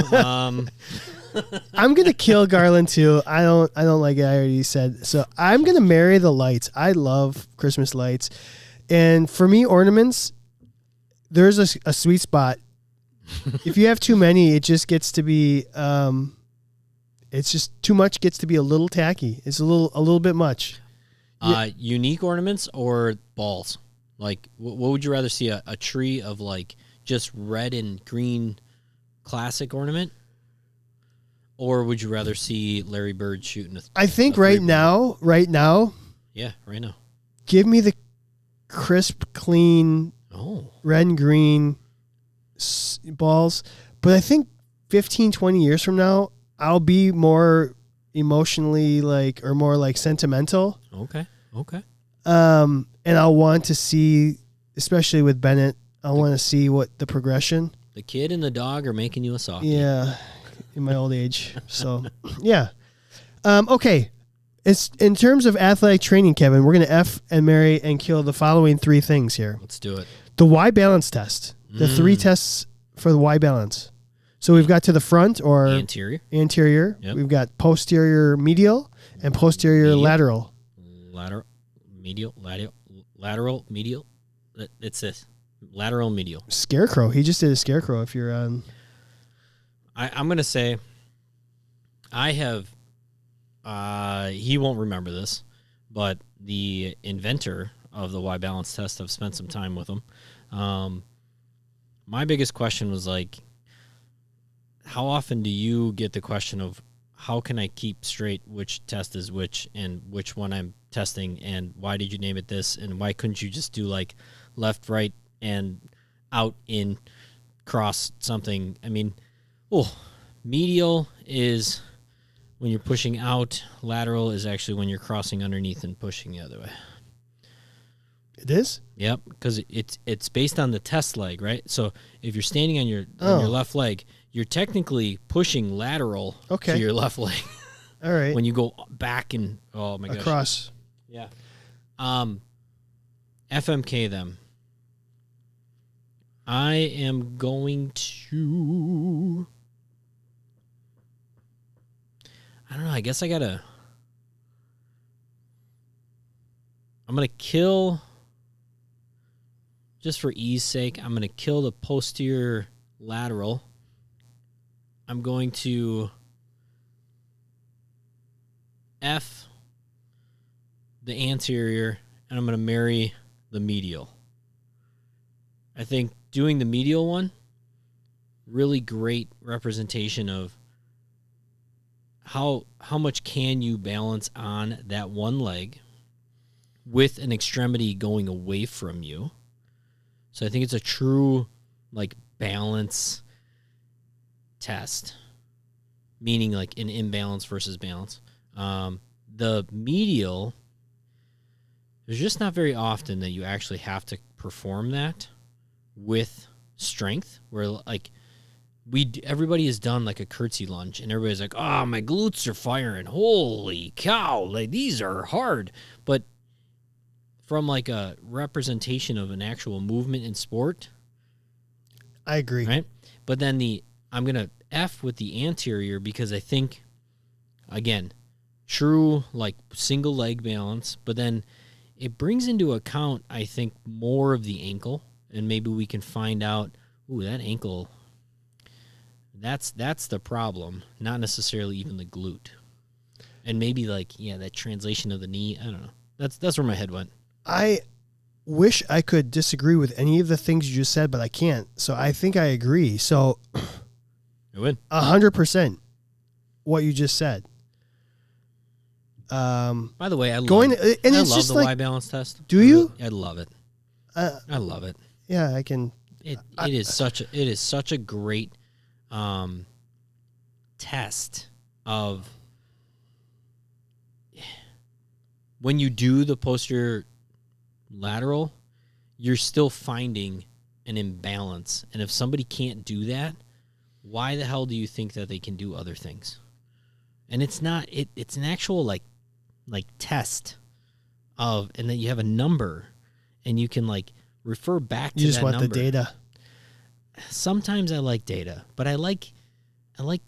I'm gonna kill garland too. I don't like it. I already said so. I'm gonna marry the lights. I love Christmas lights, and for me, ornaments. There's a sweet spot. If you have too many, it just gets to be. It's just too much. Gets to be a little tacky. It's a little bit much. Unique ornaments or balls? Like, what would you rather see? A tree of like just red and green classic ornament, or would you rather see Larry Bird shooting a? I think a right now. Yeah, right now. Give me the crisp, clean. Oh. Red and green balls. But I think 15, 20 years from now, I'll be more emotionally or more like sentimental. Okay. And I'll want to see, especially with Bennett, I want to see what the progression. The kid and the dog are making you a softie. Yeah, in my old age. So, yeah. Okay. It's in terms of athletic training, Kevin, we're going to F and marry and kill the following 3 things here. Let's do it. The Y balance test. The 3 tests for the Y balance. So we've got to the front or anterior. Yep. We've got posterior medial and posterior lateral. lateral, medial. It's this lateral, medial. Scarecrow. He just did a scarecrow. If you're on, I'm gonna say, I have. He won't remember this, but the inventor of the Y balance test, I've spent some time with him. My biggest question was like, how often do you get the question of how can I keep straight which test is which and which one I'm testing, and why did you name it this, and why couldn't you just do like left, right, and out, in, cross something? I mean, medial is when you're pushing out. Lateral is actually when you're crossing underneath and pushing the other way. it is? Yep, because it's based on the test leg, right? So if you're standing on your left leg, you're technically pushing lateral to your left leg. All right. When you go back and, oh my gosh. Across. Yeah. FMK them. I am going to, I don't know, I guess I'm going to kill, just for ease sake, I'm going to kill the posterior lateral. I'm going to F the anterior, and I'm going to marry the medial. I think doing the medial one, really great representation of how much can you balance on that one leg with an extremity going away from you. So I think it's a true like balance test, meaning like an imbalance versus balance. The medial, there's just not very often that you actually have to perform that with strength, where like everybody has done like a curtsy lunge and everybody's like, oh, my glutes are firing, holy cow, like these are hard. But from like a representation of an actual movement in sport, I agree. Right? But then I'm going to F with the anterior, because I think, again, true like single leg balance, but then it brings into account, I think, more of the ankle, and maybe we can find out, that ankle, that's the problem, not necessarily even the glute. And maybe like, that translation of the knee, I don't know. That's where my head went. I wish I could disagree with any of the things you just said, but I can't. So I think I agree. So you win 100% what you just said. By the way, I love the like, Y balance test. Do you? I love it. I love it. Yeah, I can. It is such a great test of when you do the posterior lateral, you're still finding an imbalance. And if somebody can't do that, why the hell do you think that they can do other things? And it's not, it's an actual like test of, and then you have a number and you can like refer back to that number. You just want the data. Sometimes I like data, but I like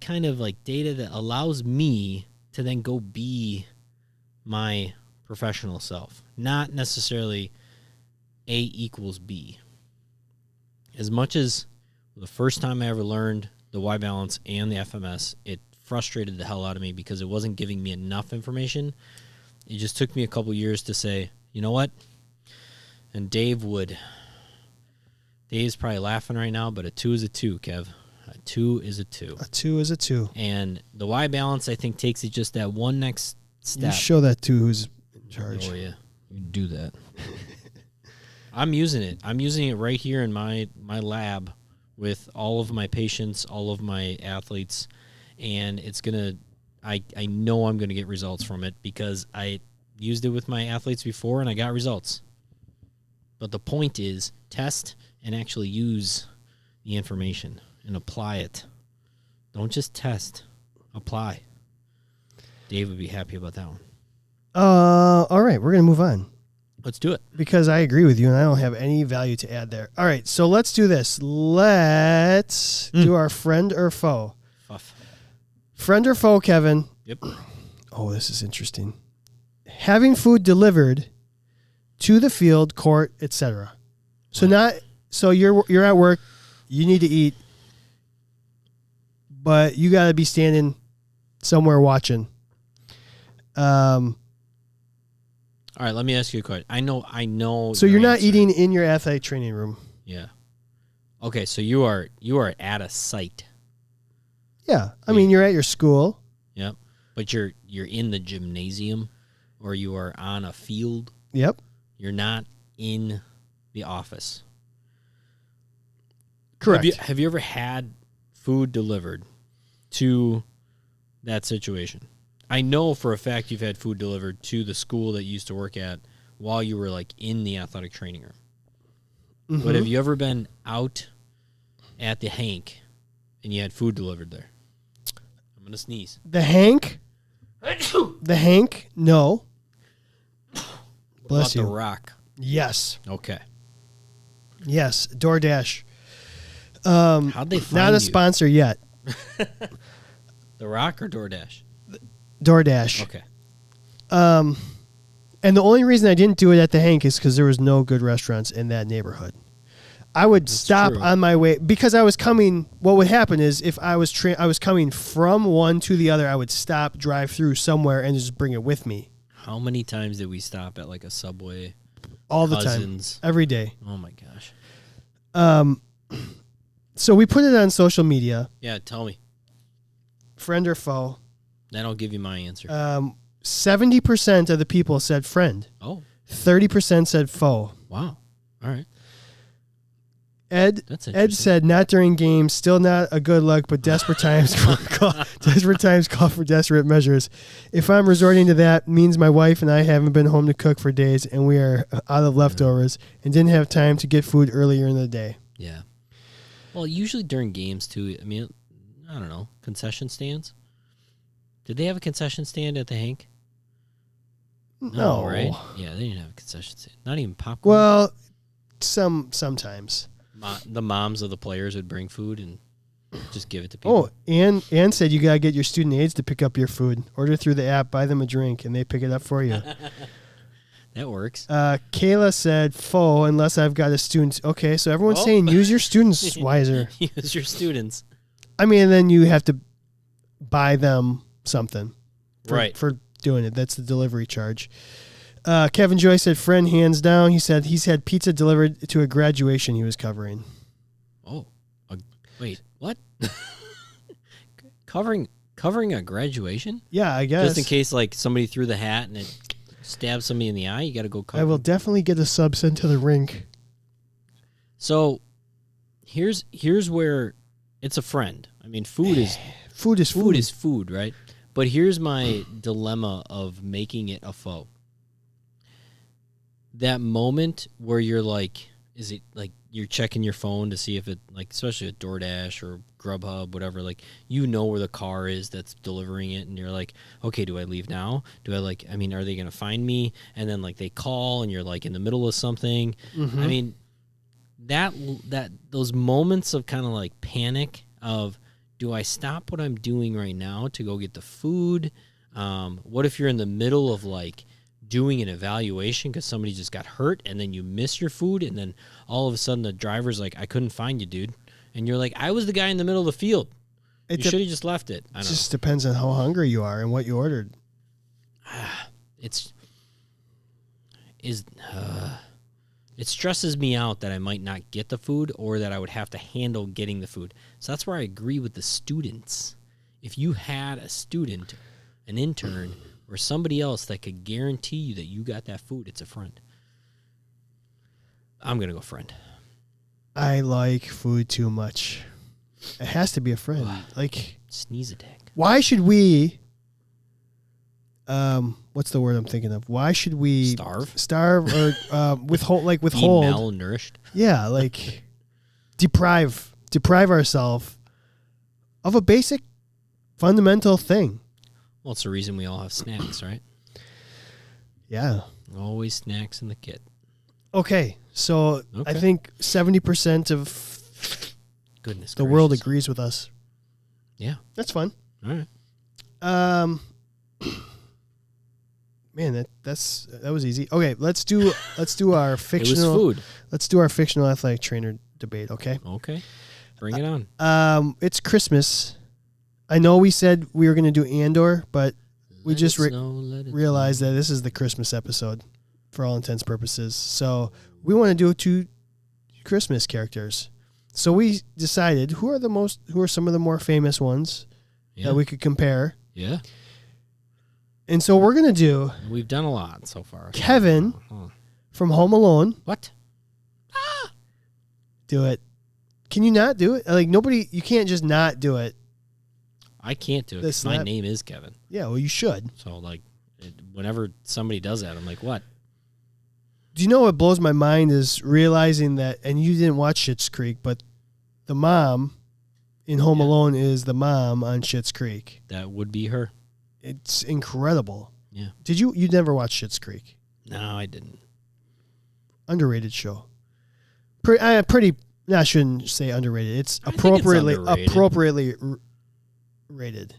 kind of like data that allows me to then go be my professional self, not necessarily A equals B. As much as the first time I ever learned the Y balance and the FMS, it frustrated the hell out of me because it wasn't giving me enough information. It just took me a couple years to say, you know what? And Dave's probably laughing right now, but a 2 is a 2, Kev. A 2 is a 2. A 2 is a 2. And the Y balance, I think, takes it just that one next step. You show that to who's in charge. Oh, yeah. You do that. I'm using it. I'm using it right here in my lab with all of my patients, all of my athletes, and it's going to, I know I'm going to get results from it because I used it with my athletes before and I got results. But the point is test and actually use the information and apply it. Don't just test. Apply. Dave would be happy about that one. All right, we're going to move on. Let's do it. Because I agree with you, and I don't have any value to add there. All right, so let's do this. Let's do our friend or foe. Fuff. Friend or foe, Kevin? Yep. Oh, this is interesting. Having food delivered to the field, court, etc. So you're at work, you need to eat, but you got to be standing somewhere watching. All right, let me ask you a question. I know. So your you're not answer. eating in your athletic training room. Yeah. Okay, so you are at a site. Yeah, I mean you're at your school. Yep. But you're in the gymnasium, or you are on a field. Yep. You're not in the office. Correct. Have you ever had food delivered to that situation? I know for a fact you've had food delivered to the school that you used to work at while you were like in the athletic training room. Mm-hmm. But have you ever been out at the Hank and you had food delivered there? I'm going to sneeze. The Hank? The Hank? No. Bless you. you. The Rock? Yes. Okay. Yes. DoorDash. How'd they find Not a you? sponsor yet. The Rock or DoorDash? DoorDash. Okay. And the only reason I didn't do it at the Hank is because there was no good restaurants in that neighborhood. I would stop true. on my way because I was coming. What would happen is if I was coming from one to the other, I would stop, drive through somewhere, and just bring it with me. How many times did we stop at like a Subway? All the Cousins? time, every day. Oh my gosh. So we put it on social media, Yeah, tell me. friend or foe. That'll give you my answer. 70% of the people said friend. Oh, 30% said foe. wow. All right. Ed That's interesting. said not during games, still not a good look, but desperate times call for desperate measures. If I'm resorting to that, means my wife and I haven't been home to cook for days, and we are out of leftovers and didn't have time to get food earlier in the day. Yeah. Well, usually during games too. I mean, I don't know, concession stands. Did they have a concession stand at the Hank? No, right? Yeah, they didn't have a concession stand. Not even popcorn. Well, sometimes. The moms of the players would bring food and just give it to people. Oh, Ann said you gotta get your student aides to pick up your food. Order through the app, buy them a drink, and they pick it up for you. That works. Kayla said faux unless I've got a student. Okay, so everyone's Oh. saying use your students wiser. Use your students. I mean, then you have to buy them something, Right. for doing it. That's the delivery charge. Kevin Joy said friend hands down. He said he's had pizza delivered to a graduation he was covering. Oh, wait, what? Covering a graduation? Yeah, I guess. Just in case, like somebody threw the hat and it stabbed somebody in the eye, you got to go cover. I will definitely get a sub sent to the rink. So, here's where it's a friend. I mean, food is food, right? But here's my dilemma of making it a foe. That moment where you're like, is it like you're checking your phone to see if it, like, especially at DoorDash or Grubhub, whatever, like, you know where the car is that's delivering it, and you're like, okay, do I leave now? Do I, like, I mean, are they going to find me? And then, like, they call, and you're, like, in the middle of something. Mm-hmm. I mean, those moments of kind of, like, panic of, do I stop what I'm doing right now to go get the food? What if you're in the middle of, like, doing an evaluation because somebody just got hurt, and then you miss your food, and then all of a sudden the driver's like, I couldn't find you, dude. And you're like, I was the guy in the middle of the field. You should have just left it. I don't know. Just depends on how hungry you are and what you ordered. It stresses me out that I might not get the food or that I would have to handle getting the food. So that's where I agree with the students. If you had a student, an intern, or somebody else that could guarantee you that you got that food, it's a friend. I'm going to go friend. I like food too much. It has to be a friend. Like, Sneeze attack. why should we, what's the word I'm thinking of? Why should we starve or withhold? Be malnourished. Yeah, like deprive ourselves of a basic, fundamental thing. Well, it's the reason we all have snacks, right? Yeah. Always snacks in the kit. Okay, so I think 70% of Goodness the world gracious. agrees with us. Yeah. That's fun. All right. Man, that was easy. Okay, let's do our fictional. It was food. Let's do our fictional athletic trainer debate. Okay. Okay. Bring it on. It's Christmas. I know we said we were going to do Andor, but we just realized that this is the Christmas episode for all intents and purposes. So we want to do 2 Christmas characters. So we decided who are some of the more famous ones that we could compare. Yeah. And so we're going to do We've done a lot so far. Kevin from Home Alone. What? Do it. Can you not do it? Like nobody, you can't just not do it. I can't do it 'cause my name is Kevin. Yeah, well, you should. So, whenever somebody does that, I'm like, what? Do you know what blows my mind is realizing that, and you didn't watch Schitt's Creek, but the mom in Home Alone is the mom on Schitt's Creek. That would be her. It's incredible. Yeah. You never watched Schitt's Creek? No, I didn't. Underrated show. Pretty. No, I shouldn't say underrated. It's appropriately rated.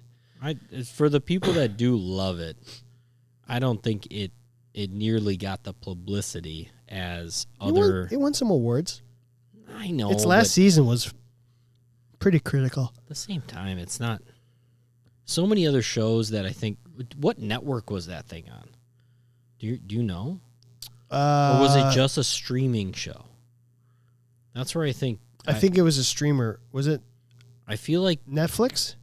For the people that do love it, I don't think it nearly got the publicity as other. It won some awards. I know. Its last season was pretty critical. At the same time, it's not. So many other shows that I think. What network was that thing on? Do you know? Or was it just a streaming show? That's where I think. I think it was a streamer. Was it? I feel like Netflix.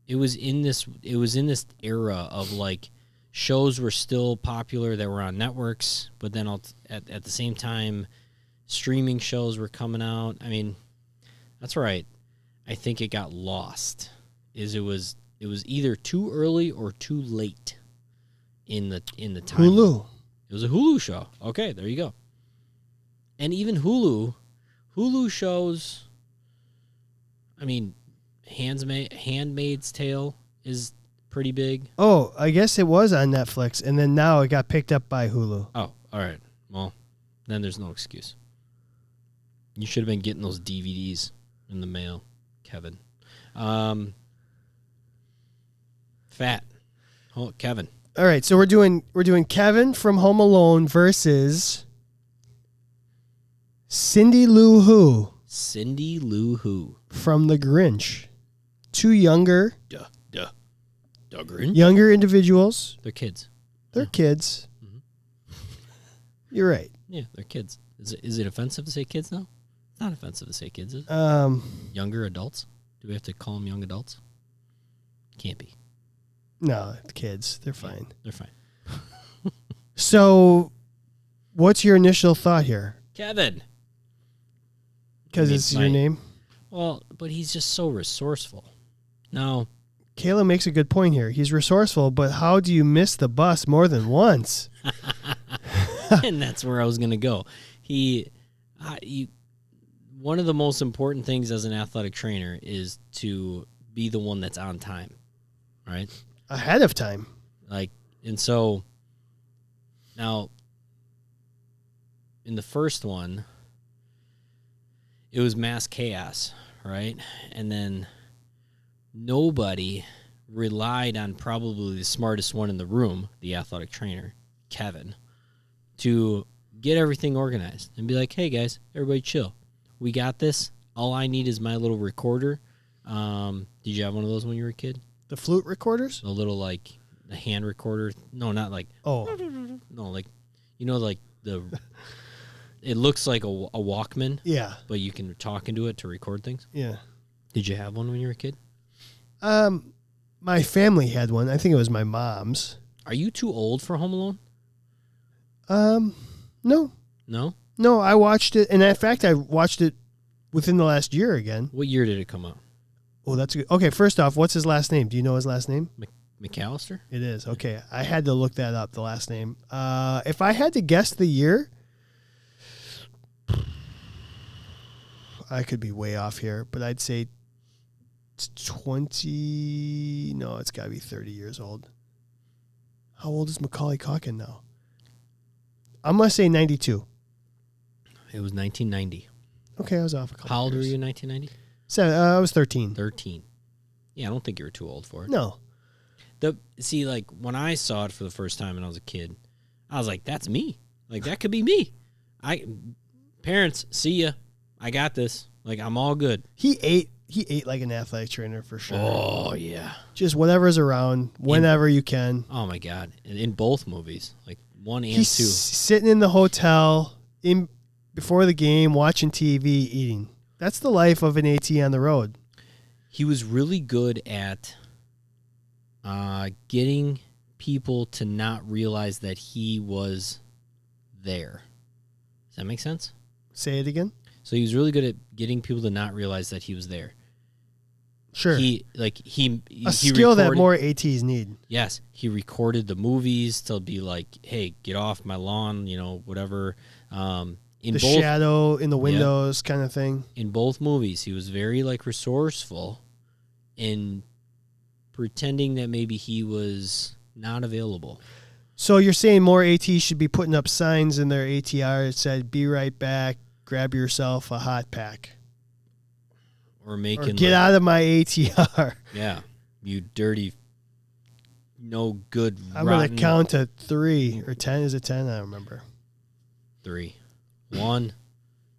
It was in this era of like shows were still popular that were on networks, but then at the same time, streaming shows were coming out. I mean, that's right. I think it got lost. It was either too early or too late in the time. Hulu. It was a Hulu show. Okay, there you go. And even Hulu shows. I mean, Handmaid's Tale is pretty big. Oh, I guess it was on Netflix, and then now it got picked up by Hulu. Oh, all right. Well, then there's no excuse. You should have been getting those DVDs in the mail, Kevin. Fat. Oh, Kevin. All right, so we're doing Kevin from Home Alone versus Cindy Lou Who. Cindy Lou Who from The Grinch. 2 younger Grinch? Younger individuals. They're kids. They're kids. Mm-hmm. You're right. Yeah, they're kids. Is it offensive to say kids now? It's not offensive to say kids, is it? Younger adults? Do we have to call them young adults? Can't be. No, kids. They're fine. They're fine. So, what's your initial thought here? Kevin. Because it's your name? Well, but he's just so resourceful. No. Kayla makes a good point here. He's resourceful, but how do you miss the bus more than once? And that's where I was going to go. One of the most important things as an athletic trainer is to be the one that's on time, right? Ahead of time. And so now in the first one, it was mass chaos, right? And then nobody relied on probably the smartest one in the room, the athletic trainer, Kevin, to get everything organized and be like, hey, guys, everybody chill. We got this. All I need is my little recorder. Did you have one of those when you were a kid? The flute recorders? The little, the hand recorder. No, not like... Oh. No, it looks like a Walkman. Yeah. But you can talk into it to record things. Yeah. Did you have one when you were a kid? My family had one. I think it was my mom's. Are you too old for Home Alone? No. No? No, I watched it. And in fact, I watched it within the last year again. What year did it come out? Oh, that's good. Okay, first off, what's his last name? Do you know his last name? McAllister? It is. Okay. I had to look that up, the last name. If I had to guess the year, I could be way off here, but I'd say it's 20. No, it's got to be 30 years old. How old is Macaulay Culkin now? I'm going to say 92. It was 1990. Okay, I was off a couple How old years. were you in 1990? I was 13. 13. Yeah, I don't think you were too old for it. No. Like when I saw it for the first time when I was a kid, I was like, that's me. Like that could be me. Parents, see ya. I got this. Like I'm all good. He ate like an athletic trainer for sure. Oh yeah. Just whatever's around, whenever you can. Oh my God. In both movies, like 1 and 2. He's sitting in the hotel before the game, watching TV, eating. That's the life of an AT on the road. He was really good at getting people to not realize that he was there. Does that make sense? Say it again. So he was really good at getting people to not realize that he was there. Sure. He skill that more ATs need. Yes. He recorded the movies to be like, hey, get off my lawn, whatever. Shadow in the windows kind of thing. In both movies, he was very resourceful in pretending that maybe he was not available. So you're saying more ATs should be putting up signs in their ATR that said, be right back, grab yourself a hot pack. Or get out of my ATR. Yeah. You dirty, no good, I'm going to count to 3 or 10. Is it 10? I don't remember. 3. 1,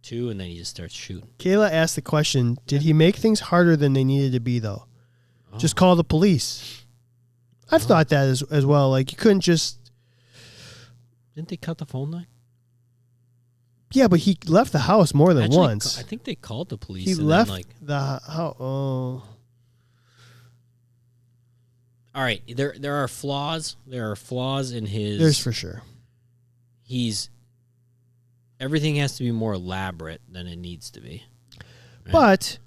2, and then he just starts shooting. Kayla asked the question, did he make things harder than they needed to be, though? Oh. Just call the police. I've thought that as well. Like, you couldn't just... Didn't they cut the phone line? Yeah, but he left the house more than once. I think they called the police. He left the house. Oh. All right, there are flaws. There are flaws in his... There's for sure. Everything has to be more elaborate than it needs to be. Right? But...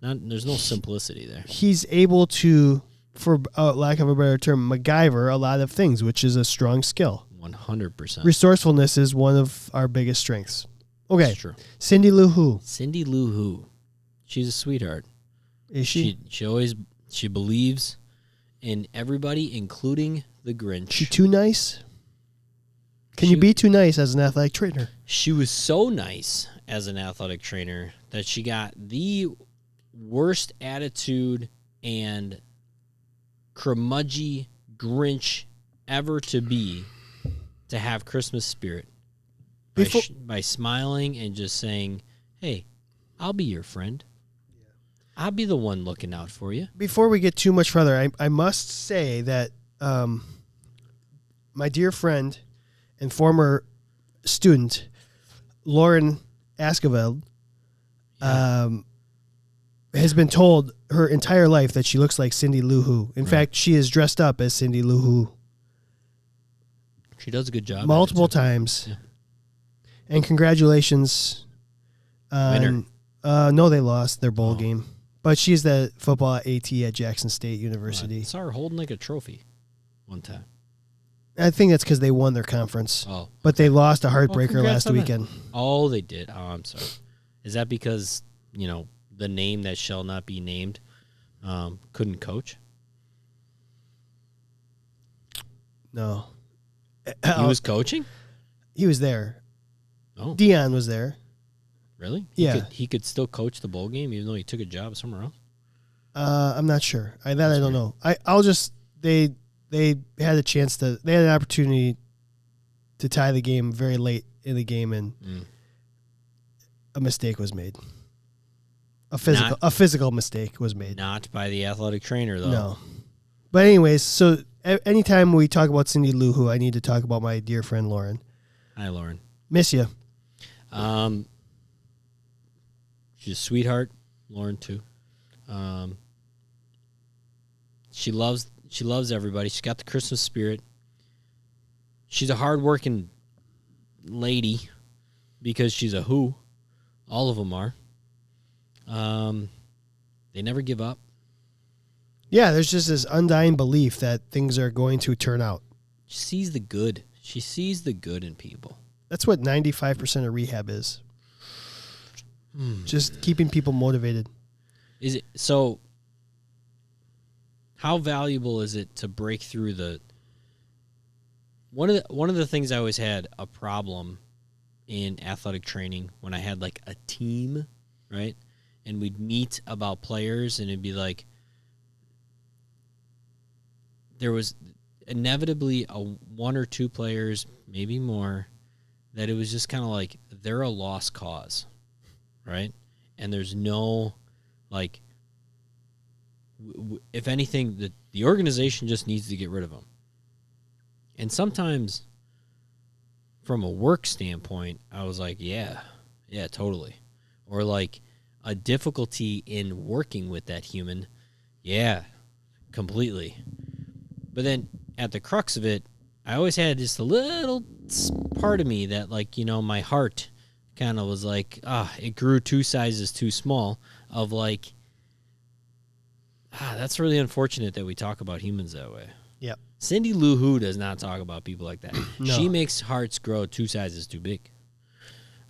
There's no simplicity there. He's able to, for lack of a better term, MacGyver a lot of things, which is a strong skill. 100%. Resourcefulness is one of our biggest strengths. Okay. That's true. Cindy Lou Who. Cindy Lou Who. She's a sweetheart. Is she? She believes in everybody, including the Grinch. She too nice? Can you be too nice as an athletic trainer? She was so nice as an athletic trainer that she got the worst attitude and curmudgeon Grinch ever to have Christmas spirit by smiling and just saying, hey, I'll be your friend. I'll be the one looking out for you. Before we get too much further, I must say that my dear friend and former student, Lauren Askeveld, has been told her entire life that she looks like Cindy Lou Who. In fact, she is dressed up as Cindy Lou Who. She does a good job. Multiple times. Yeah. And congratulations. Winner. No, they lost their bowl game. But she's the football AT at Jackson State University. I saw her holding like a trophy one time. I think that's because they won their conference. Oh. But they lost a heartbreaker last weekend. Oh, they did. Oh, I'm sorry. Is that because, the name that shall not be named couldn't coach? No. He was coaching? He was there. Oh. Dion was there. Really? Yeah. He could still coach the bowl game even though he took a job somewhere else? I'm not sure. I don't know. I'll just they had a chance they had an opportunity to tie the game very late in the game and a mistake was made. A physical mistake was made. Not by the athletic trainer though. No. But anyways, so anytime we talk about Cindy Lou Who, I need to talk about my dear friend Lauren. Hi, Lauren. Miss you. She's a sweetheart, Lauren too. She loves everybody. She's got the Christmas spirit. She's a hardworking lady because she's a Who. All of them are. They never give up. Yeah, there's just this undying belief that things are going to turn out. She sees the good. She sees the good in people. That's what 95% of rehab is. Just keeping people motivated. Is it so? How valuable is it to break through the? One of the things I always had a problem in athletic training when I had like a team, right? And we'd meet about players, and it'd be like there was inevitably one or two players, maybe more, that it was just kind of like they're a lost cause, right? And there's no, like, if anything, the organization just needs to get rid of them. And sometimes, from a work standpoint, I was like, yeah, totally. Or like a difficulty in working with that human, yeah, completely. But then at the crux of it, I always had just a little part of me that, like, you know, my heart kind of was like, it grew 2 sizes too small of like, that's really unfortunate that we talk about humans that way. Yep. Cindy Lou Who does not talk about people like that. No. She makes hearts grow 2 sizes too big.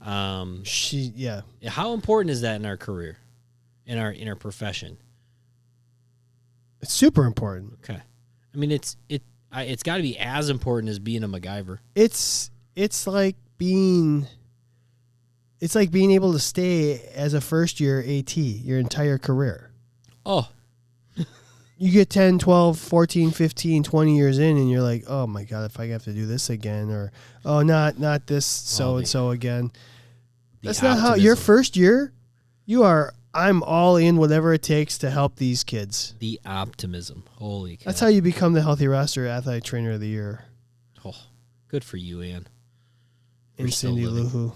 Yeah. How important is that in our career, in our profession? It's super important. Okay. I mean, it's got to be as important as being a MacGyver. It's like being able to stay as a first year AT your entire career. Oh. You get 10, 12, 14, 15, 20 years in and you're like, oh my God, if I have to do this again, or, oh, not this so-and-so again. That's not how your first year, I'm all in whatever it takes to help these kids. The optimism. Holy cow. That's how you become the Healthy Roster Athletic Trainer of the Year. Oh, good for you, Ann. And Cindy Lou Who.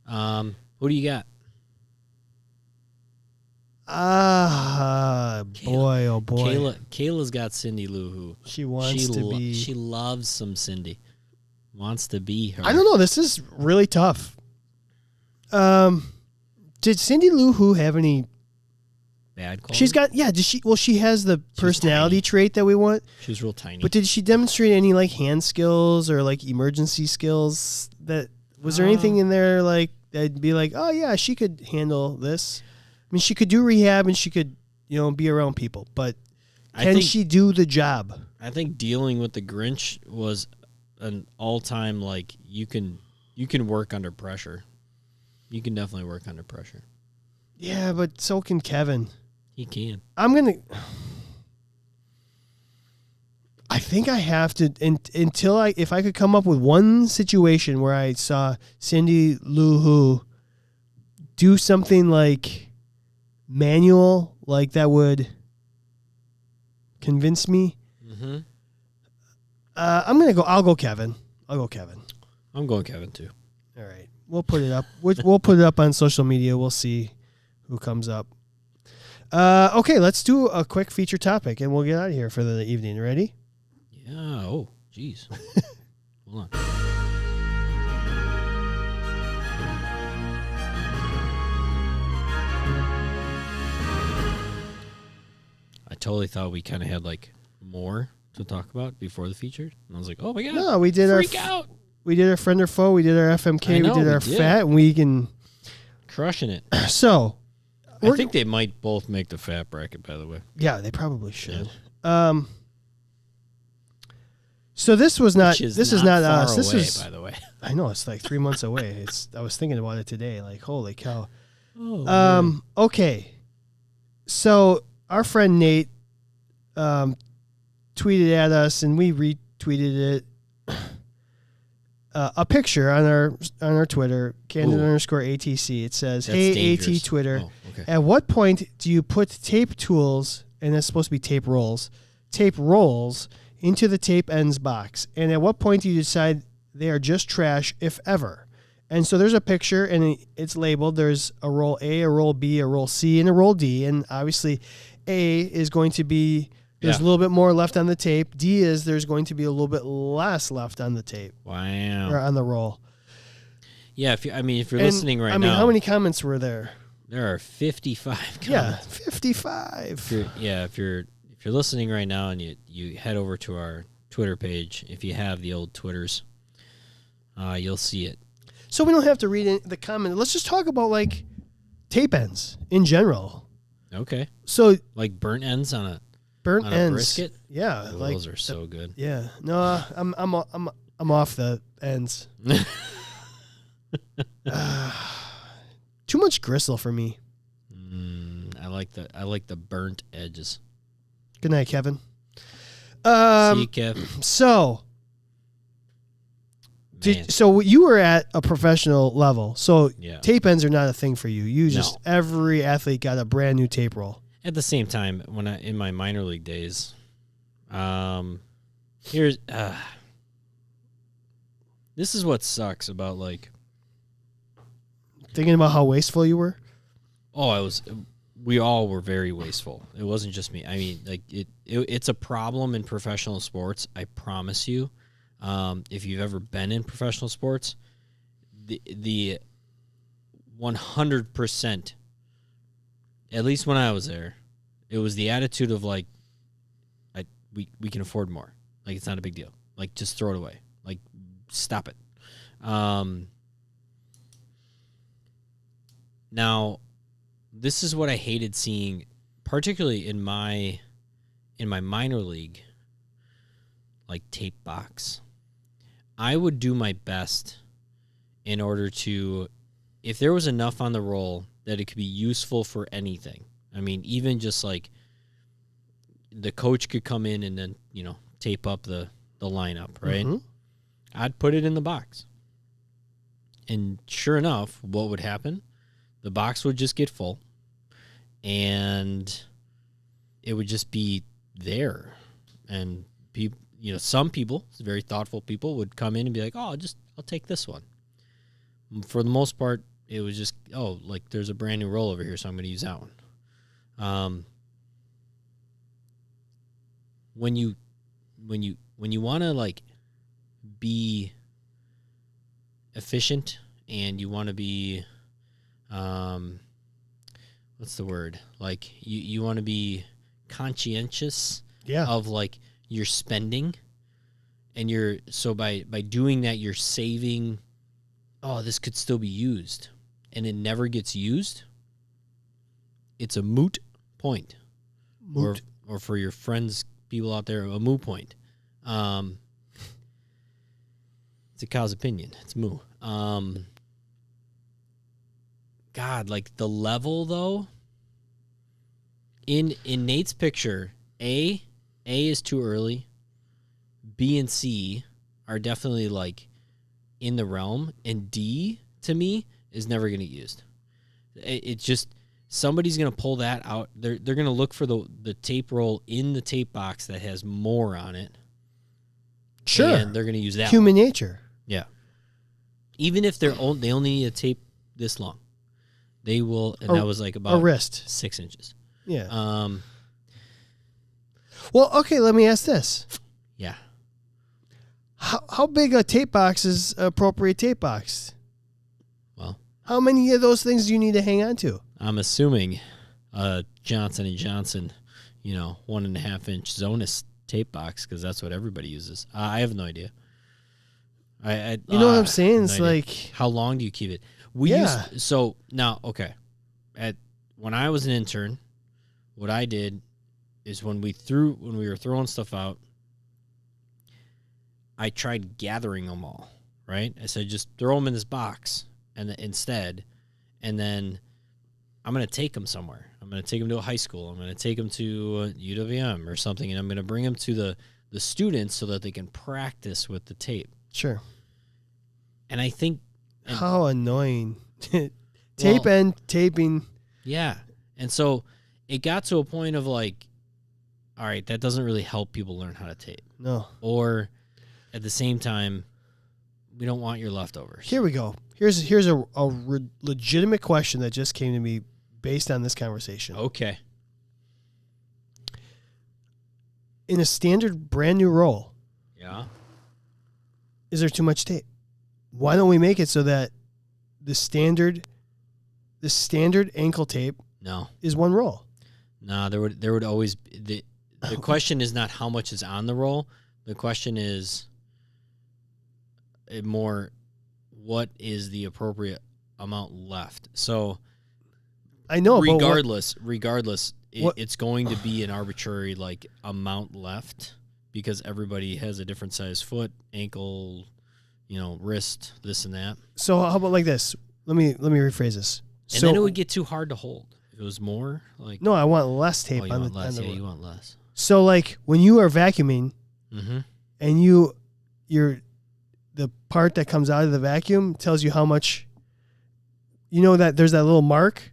Who do you got? Boy, oh boy. Kayla's got Cindy Lou Who. She wants to be. She loves some Cindy. Wants to be her. I don't know. This is really tough. Did Cindy Lou Who have any bad calls? She's got, yeah. Did she? Well, she has the personality trait that we want. She was real tiny. But did she demonstrate any like hand skills or like emergency skills? Was there anything in there like that'd be like, oh yeah, she could handle this? I mean, she could do rehab and she could, be around people, but can she do the job? I think dealing with the Grinch was an all-time, like, you can work under pressure. You can definitely work under pressure. Yeah, but so can Kevin. He can. I think I have to, if I could come up with one situation where I saw Cindy Lou Who do something like manual, like that would convince me. Mm-hmm. I'll go Kevin. I'm going Kevin too. All right. We'll put it up. We'll put it up on social media. We'll see who comes up. Okay, let's do a quick feature topic and we'll get out of here for the evening. Ready? Yeah. Oh, geez. Hold on. I totally thought we kind of had like more to talk about before the feature, and I was like, "Oh my god!" No, we did we did our friend or foe, we did our FMK, we did our fat, and we can crushing it. So, I think they might both make the fat bracket. By the way, yeah, they probably should. Yeah. So this was not. This is not us. This is, by the way. I know it's like 3 months away. I was thinking about it today. Like, holy cow. Oh. Okay. So our friend Nate tweeted at us, and we retweeted it. A picture on our Twitter, Candid _ATC. It says, That's "Hey dangerous. AT Twitter, okay. At what point do you put tape tools, and it's supposed to be tape rolls, into the tape ends box? And at what point do you decide they are just trash, if ever?" And so there's a picture, and it's labeled. There's a roll A, a roll B, a roll C, and a roll D. And obviously, A is going to be there's a little bit more left on the tape. D is there's going to be a little bit less left on the tape. Wow. Or on the roll. Yeah, if you're listening right now. How many comments were there? There are 55 comments. Yeah, 55. If you're listening right now and you head over to our Twitter page, if you have the old Twitters, you'll see it. So we don't have to read the comment. Let's just talk about like tape ends in general. Okay. So like burnt ends on a brisket? Yeah, like those are so good. Yeah. No, I'm off the ends. Too much gristle for me. I like the burnt edges. Good night, Kevin. See you, Kev. So, Man. so you were at a professional level. So Yeah. tape ends are not a thing for you. You just every athlete got a brand new tape roll. At the same time, when in my minor league days, this is what sucks about like. Thinking about how wasteful you were. Oh, we all were very wasteful. It wasn't just me. I mean, like it's a problem in professional sports. I promise you. If you've ever been in professional sports, the 100%, at least when I was there, it was the attitude of like, we can afford more. Like, it's not a big deal. Like, just throw it away. Like, stop it. Now, this is what I hated seeing, particularly in my minor league, like tape box. I would do my best in order to, if there was enough on the roll that it could be useful for anything. I mean, even just like the coach could come in and then, tape up the lineup, right? Mm-hmm. I'd put it in the box. And sure enough, what would happen? The box would just get full and it would just be there. And people, some people, very thoughtful people, would come in and be like, "Oh, I'll take this one." For the most part, it was just, "Oh, like there's a brand new roll over here, so I'm going to use that one." When you want to like be efficient and you want to be, what's the word? Like you want to be conscientious of like your spending, and by doing that, you're saving, this could still be used, and it never gets used. It's a moot point. Or for your friends, people out there, a moo point. It's a cow's opinion. It's moo. God, like the level though. In Nate's picture, A is too early. B and C are definitely like in the realm, and D to me is never going to get used. It's just somebody's going to pull that out. They're going to look for the tape roll in the tape box that has more on it. Sure, and they're going to use that. Human nature. Yeah. Even if they only need a tape this long, they will. And that was like about a wrist, 6 inches. Yeah. Well, okay. Let me ask this. Yeah. How big a tape box is an appropriate tape box? Well, how many of those things do you need to hang on to? I'm assuming Johnson & Johnson, 1.5 inch Zonus tape box, because that's what everybody uses. I have no idea. You know what I'm saying? It's like, how long do you keep it? So now, okay. When I was an intern, what I did is when we were throwing stuff out, I tried gathering them all, right? I said, just throw them in this box instead, and then I'm going to take them somewhere. I'm going to take them to a high school. I'm going to take them to UWM or something, and I'm going to bring them to the students so that they can practice with the tape. Sure. And I think... how annoying. Taping. Yeah. And so it got to a point of like, all right, that doesn't really help people learn how to tape. No. Or at the same time, we don't want your leftovers. Here we go. Here's a legitimate question that just came to me based on this conversation. Okay. In a standard brand new roll, yeah, is there too much tape? Why don't we make it so that the standard ankle tape is one roll? No, there would always be, the question is not how much is on the roll. The question is more what is the appropriate amount left. So I know, regardless, it's going to be an arbitrary like amount left because everybody has a different size foot, ankle, wrist, this and that. So how about like this? Let me rephrase this. And then it would get too hard to hold. If it was more like... No, I want less tape. Oh, you want less. Yeah, you want less. So like when you are vacuuming Mm-hmm. and the part that comes out of the vacuum tells you how much, you know, that there's that little mark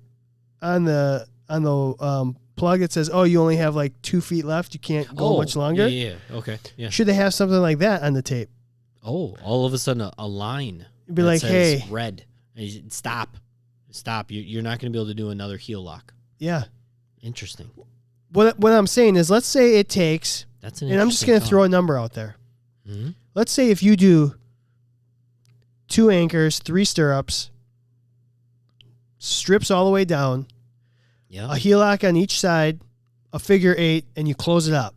on the plug that says, oh, you only have like 2 feet left. You can't go much longer. Yeah. Okay. Yeah. Should they have something like that on the tape? Oh, all of a sudden a line. It'd be that like, says hey, red. Stop. You're not going to be able to do another heel lock. yeah. Interesting. What I'm saying is, let's say it takes, That's an and I'm just going to throw a number out there. Mm-hmm. Let's say if you do 2 anchors, 3 stirrups, strips all the way down, Yeah. a heel lock on each side, a figure 8, and you close it up,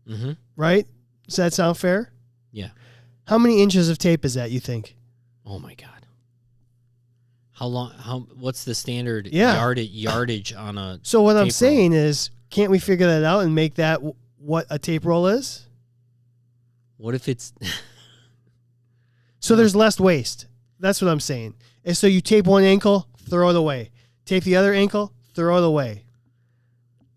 Mm-hmm. right? Does that sound fair? Yeah. How many inches of tape is that, you think? Oh my God. How long? What's the standard Yeah. yardage on a? So what I'm tape saying is, can't we figure that out and make that what a tape roll is? What if it's? So there's less waste. That's what I'm saying. And so you tape one ankle, throw it away. Tape the other ankle, throw it away.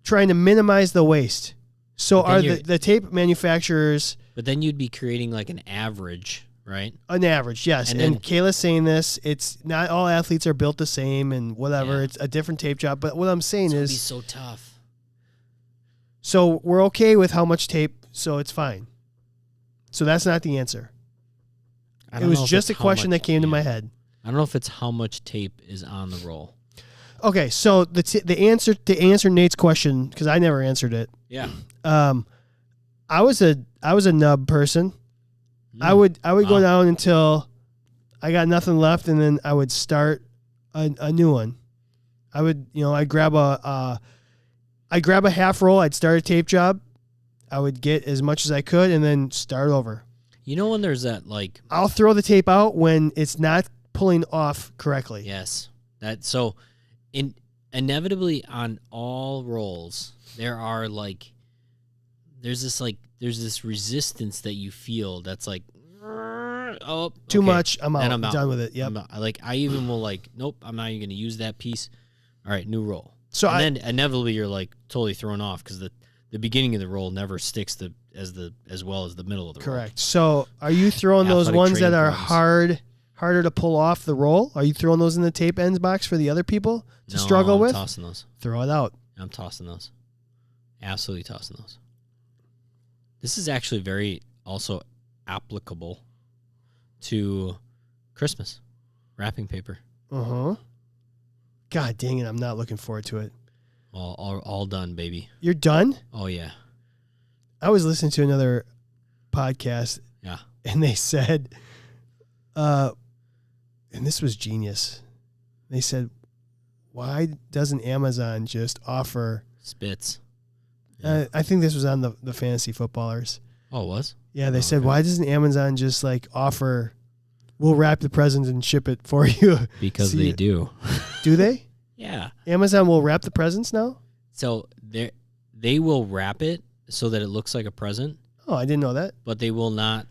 Trying to minimize the waste. So But then are you're- the tape manufacturers But then you'd be creating like an average, right? an average? Yes. And And, then- Kayla's saying this. It's not all athletes are built the same and whatever. Yeah. It's a different tape job. But what I'm saying It would be is, so tough. so we're okay with how much tape, so it's fine. So that's not the answer. I It don't was know if just a it's how question much- that came to yeah. my head. I don't know if it's how much tape is on the roll. Okay, so the answer to answer Nate's question, because I never answered it. Yeah. I was a nub person. I would go Wow. down until I got nothing left, and then I would start a new one. I would, I'd grab a half roll. I'd start a tape job. I would get as much as I could, and then start over. You know when there's that like I'll throw the tape out when it's not pulling off correctly. yes that so inevitably on all rolls there's this resistance that you feel that's like Too okay. much. I'm out. Then I'm out. done with it. Yep. I even will nope, I'm not even going to use that piece. All right, new roll. So and then inevitably you're like totally thrown off because the beginning of the roll never sticks as well as the middle of the roll. correct. So are you throwing those Athletic ones that training are problems. harder to pull off the roll? Are you throwing those in the tape ends box for the other people to struggle I'm with? tossing those. Throw it out. I'm tossing those. Absolutely tossing those. This is actually very also applicable to Christmas wrapping paper. Uh-huh. God dang it, I'm not looking forward to it. All done, baby. You're done? Oh yeah. I was listening to another podcast Yeah. and they said, and this was genius. They said, why doesn't Amazon just offer, Spits. Yeah. I think this was on the fantasy footballers. Oh, it was? Yeah, they Oh, said, okay. why doesn't Amazon just offer, we'll wrap the presents and ship it for you? Because See, they do. Do they? Yeah. Amazon will wrap the presents now? So they will wrap it so that it looks like a present, Oh, I didn't know that. but they will not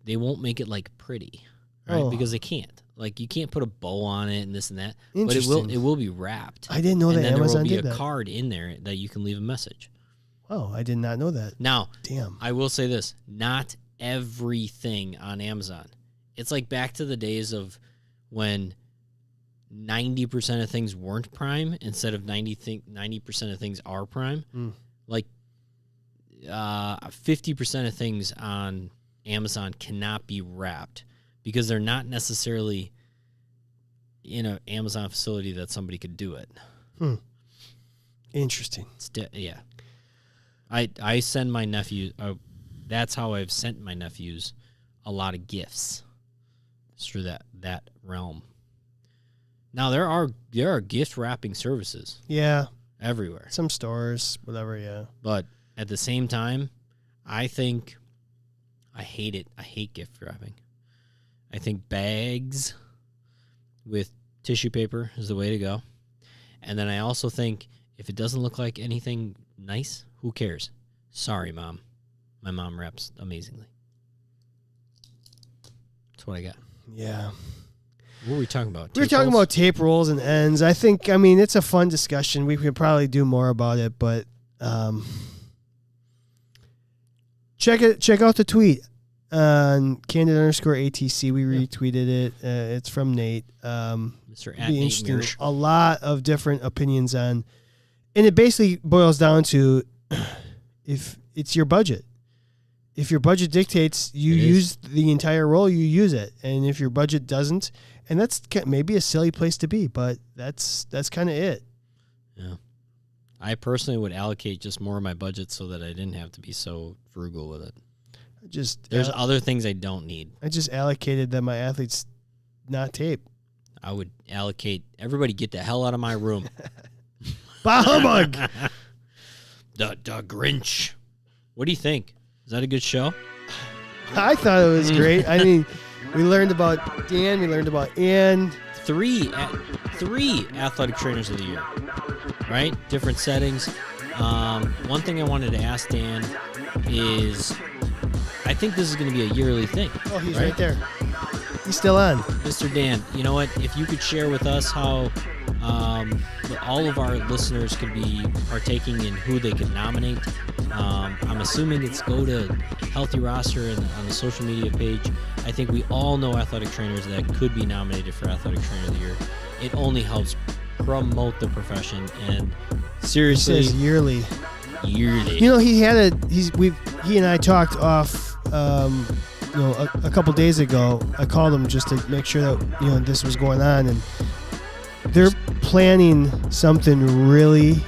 they won't make it pretty, right? Oh. Because they can't. You can't put a bow on it and this and that. But Interesting. it will be wrapped. I didn't know and that then Amazon there will be did a that. card in there that you can leave a message. Oh, I did not know that. Now, Damn. I will say this, not everything on Amazon. It's back to the days of when 90% of things weren't Prime instead of 90% of things are Prime. Mm. 50% of things on Amazon cannot be wrapped because they're not necessarily in an Amazon facility that somebody could do it. Interesting. Yeah. I send my nephew. That's how I've sent my nephews a lot of gifts. It's through that realm. Now there are gift wrapping services Yeah. everywhere, Some stores, whatever, yeah. but at the same time, I think I hate it. I hate gift wrapping. I think bags with tissue paper is the way to go. And then I also think if it doesn't look like anything nice, who cares? Sorry, Mom. My mom wraps amazingly. That's what I got. Yeah. What were we talking about? We were talking about tape rolls and ends. I mean, it's a fun discussion. We could probably do more about it, but check out the tweet on Candid_ATC. We retweeted it. It's from Nate. Mr. Be Nate interesting. Mearsh. A lot of different opinions on, and it basically boils down to if it's your budget. If your budget dictates you use the entire roll, you use it, and if your budget doesn't, and that's maybe a silly place to be, but that's kind of it. Yeah. I personally would allocate just more of my budget so that I didn't have to be so frugal with it. There's other things I don't need. I just allocated that my athletes not tape. I would allocate everybody get the hell out of my room. Bah humbug! The Grinch. What do you think? Is that a good show? I thought it was great. I mean, we learned about Dan. We learned about Ann. Three athletic trainers of the year, right? Different settings. One thing I wanted to ask Dan is, I think this is going to be a yearly thing. Oh, he's right there. He's still on. Mr. Dan, you know what? If you could share with us how all of our listeners could be partaking in who they could nominate. I'm assuming it's go to Healthy Roster and on the social media page. I think we all know athletic trainers that could be nominated for Athletic Trainer of the Year. It only helps promote the profession, and seriously, He says yearly. yearly. You know, he and I talked off. A couple days ago, I called him just to make sure that this was going on, and they're planning something really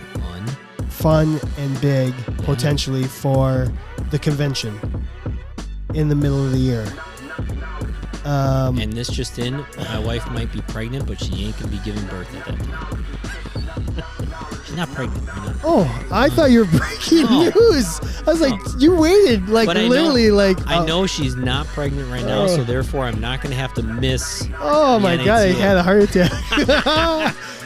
fun and big potentially for the convention in the middle of the year. And this just in, my wife might be pregnant, but she ain't gonna be giving birth at that time. She's not pregnant right now. Oh, I thought you were breaking news. I was like, you waited But I know she's not pregnant right now, so therefore I'm not gonna have to miss. Oh my God, I had a heart attack.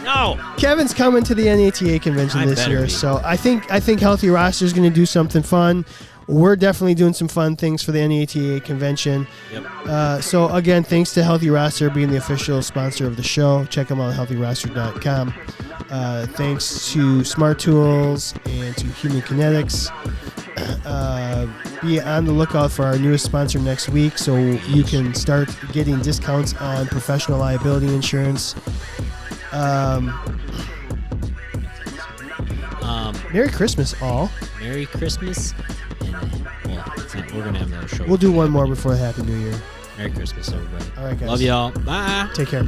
No. Kevin's coming to the NATA convention this year, so I think Healthy Roster is going to do something fun. We're definitely doing some fun things for the NATA convention. Yep. So again, thanks to Healthy Roster being the official sponsor of the show. Check them out at healthyroster.com. Thanks to Smart Tools and to Human Kinetics. Be on the lookout for our newest sponsor next week, so you can start getting discounts on professional liability insurance. Merry Christmas, all. Merry Christmas. And, we're going to have another show. We'll do one more before Happy New Year. Merry Christmas, everybody. All right, guys. Love y'all. Bye. Take care.